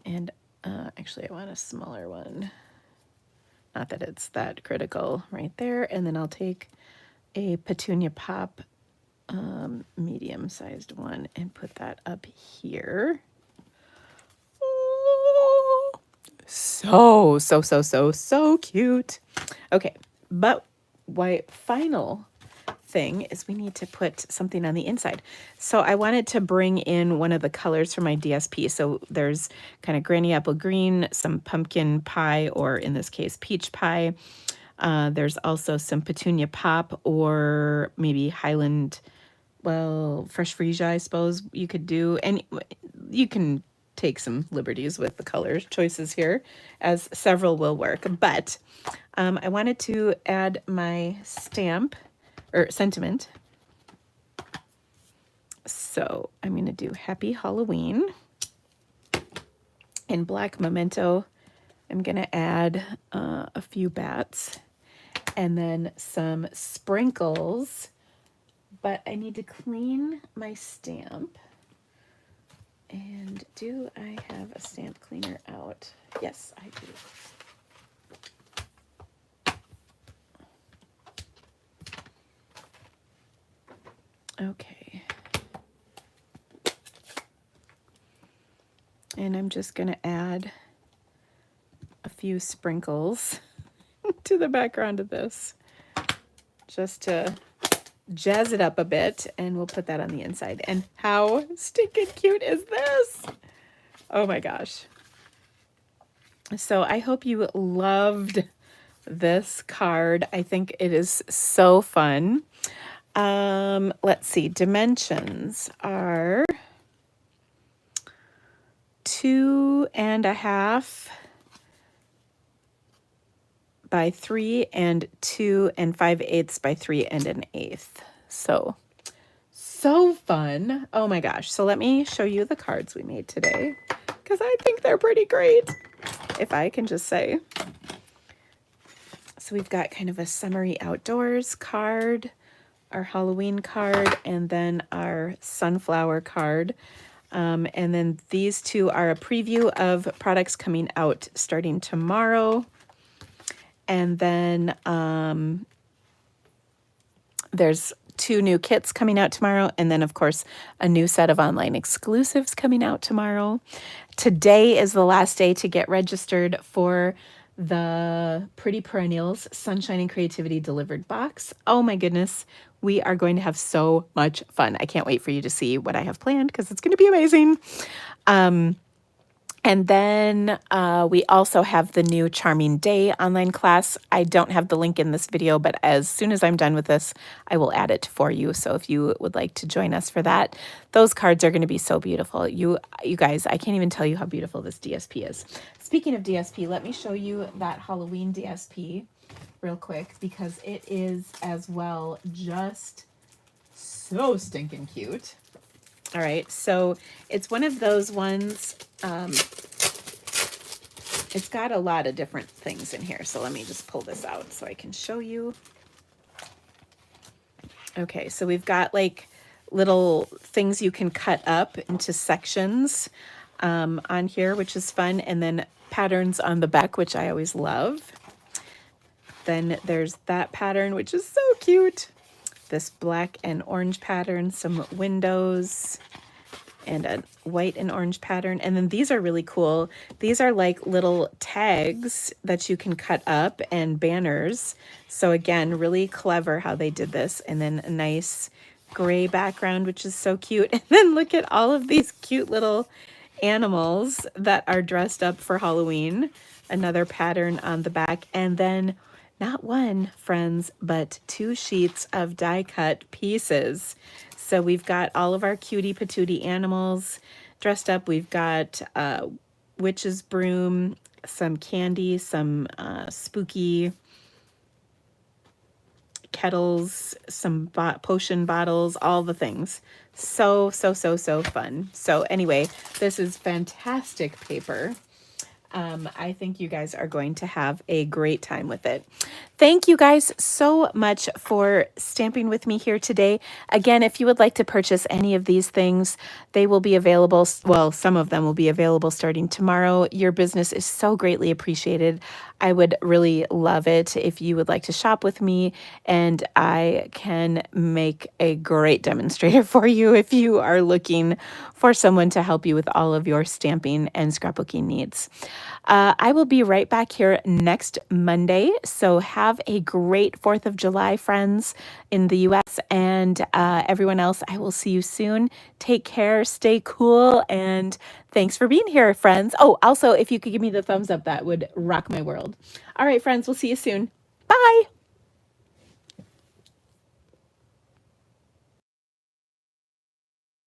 And actually I want a smaller one. Not that it's that critical, right there. And then I'll take a Petunia Pop medium-sized one and put that up here. Oh, so cute. Okay, but my final thing is we need to put something on the inside. So I wanted to bring in one of the colors from my DSP. So there's kind of granny apple green, some pumpkin pie, or in this case, peach pie. There's also some Petunia Pop, or maybe Highland, well, fresh freesia, I suppose you could do. And you can take some liberties with the color choices here, as several will work. But I wanted to add my stamp or sentiment. So I'm going to do Happy Halloween. In black memento, I'm going to add a few bats and then some sprinkles. But I need to clean my stamp. And do I have a stamp cleaner out? Yes, I do. Okay. And I'm just going to add a few sprinkles to the background of this, just to jazz it up a bit, and we'll put that on the inside. And how stinking cute is this? Oh my gosh. So I hope you loved this card. I think it is so fun. Let's see, dimensions are 2.5 by 3 and 2 5/8 by 3 1/8. So fun. Oh my gosh. So let me show you the cards we made today, because I think they're pretty great, if I can just say. So we've got kind of a summery outdoors card, our Halloween card, and then our sunflower card. And then these two are a preview of products coming out starting tomorrow. And then there's 2 new kits coming out tomorrow. And then, of course, a new set of online exclusives coming out tomorrow. Today is the last day to get registered for the Pretty Perennials Sunshine and Creativity Delivered box. Oh my goodness. We are going to have so much fun. I can't wait for you to see what I have planned, because it's going to be amazing. And then we also have the new Charming Day online class. I don't have the link in this video, but as soon as I'm done with this, I will add it for you. So if you would like to join us for that, those cards are going to be so beautiful. You guys, I can't even tell you how beautiful this DSP is. Speaking of DSP, let me show you that Halloween DSP real quick, because it is as well just so stinking cute. All right, so it's one of those ones, it's got a lot of different things in here. So let me just pull this out so I can show you. Okay, so we've got like little things you can cut up into sections on here, which is fun. And then patterns on the back, which I always love. Then there's that pattern, which is so cute. This black and orange pattern, some windows, and a white and orange pattern. And then these are really cool. These are like little tags that you can cut up and banners. So again, really clever how they did this. And then a nice gray background, which is so cute. And then look at all of these cute little animals that are dressed up for Halloween. Another pattern on the back. And then not one, friends, but 2 sheets of die cut pieces. So we've got all of our cutie patootie animals dressed up. We've got witch's broom, some candy, some spooky kettles, some potion bottles, all the things. So fun. So anyway, this is fantastic paper. I think you guys are going to have a great time with it. Thank you guys so much for stamping with me here today. Again, if you would like to purchase any of these things, they will be available. Well, some of them will be available starting tomorrow. Your business is so greatly appreciated. I would really love it if you would like to shop with me, and I can make a great demonstrator for you if you are looking for someone to help you with all of your stamping and scrapbooking needs. I will be right back here next Monday. So have a great 4th of July, friends in the US, and everyone else. I will see you soon. Take care, stay cool, and thanks for being here, friends. Oh, also, if you could give me the thumbs up, that would rock my world. All right, friends, we'll see you soon. Bye.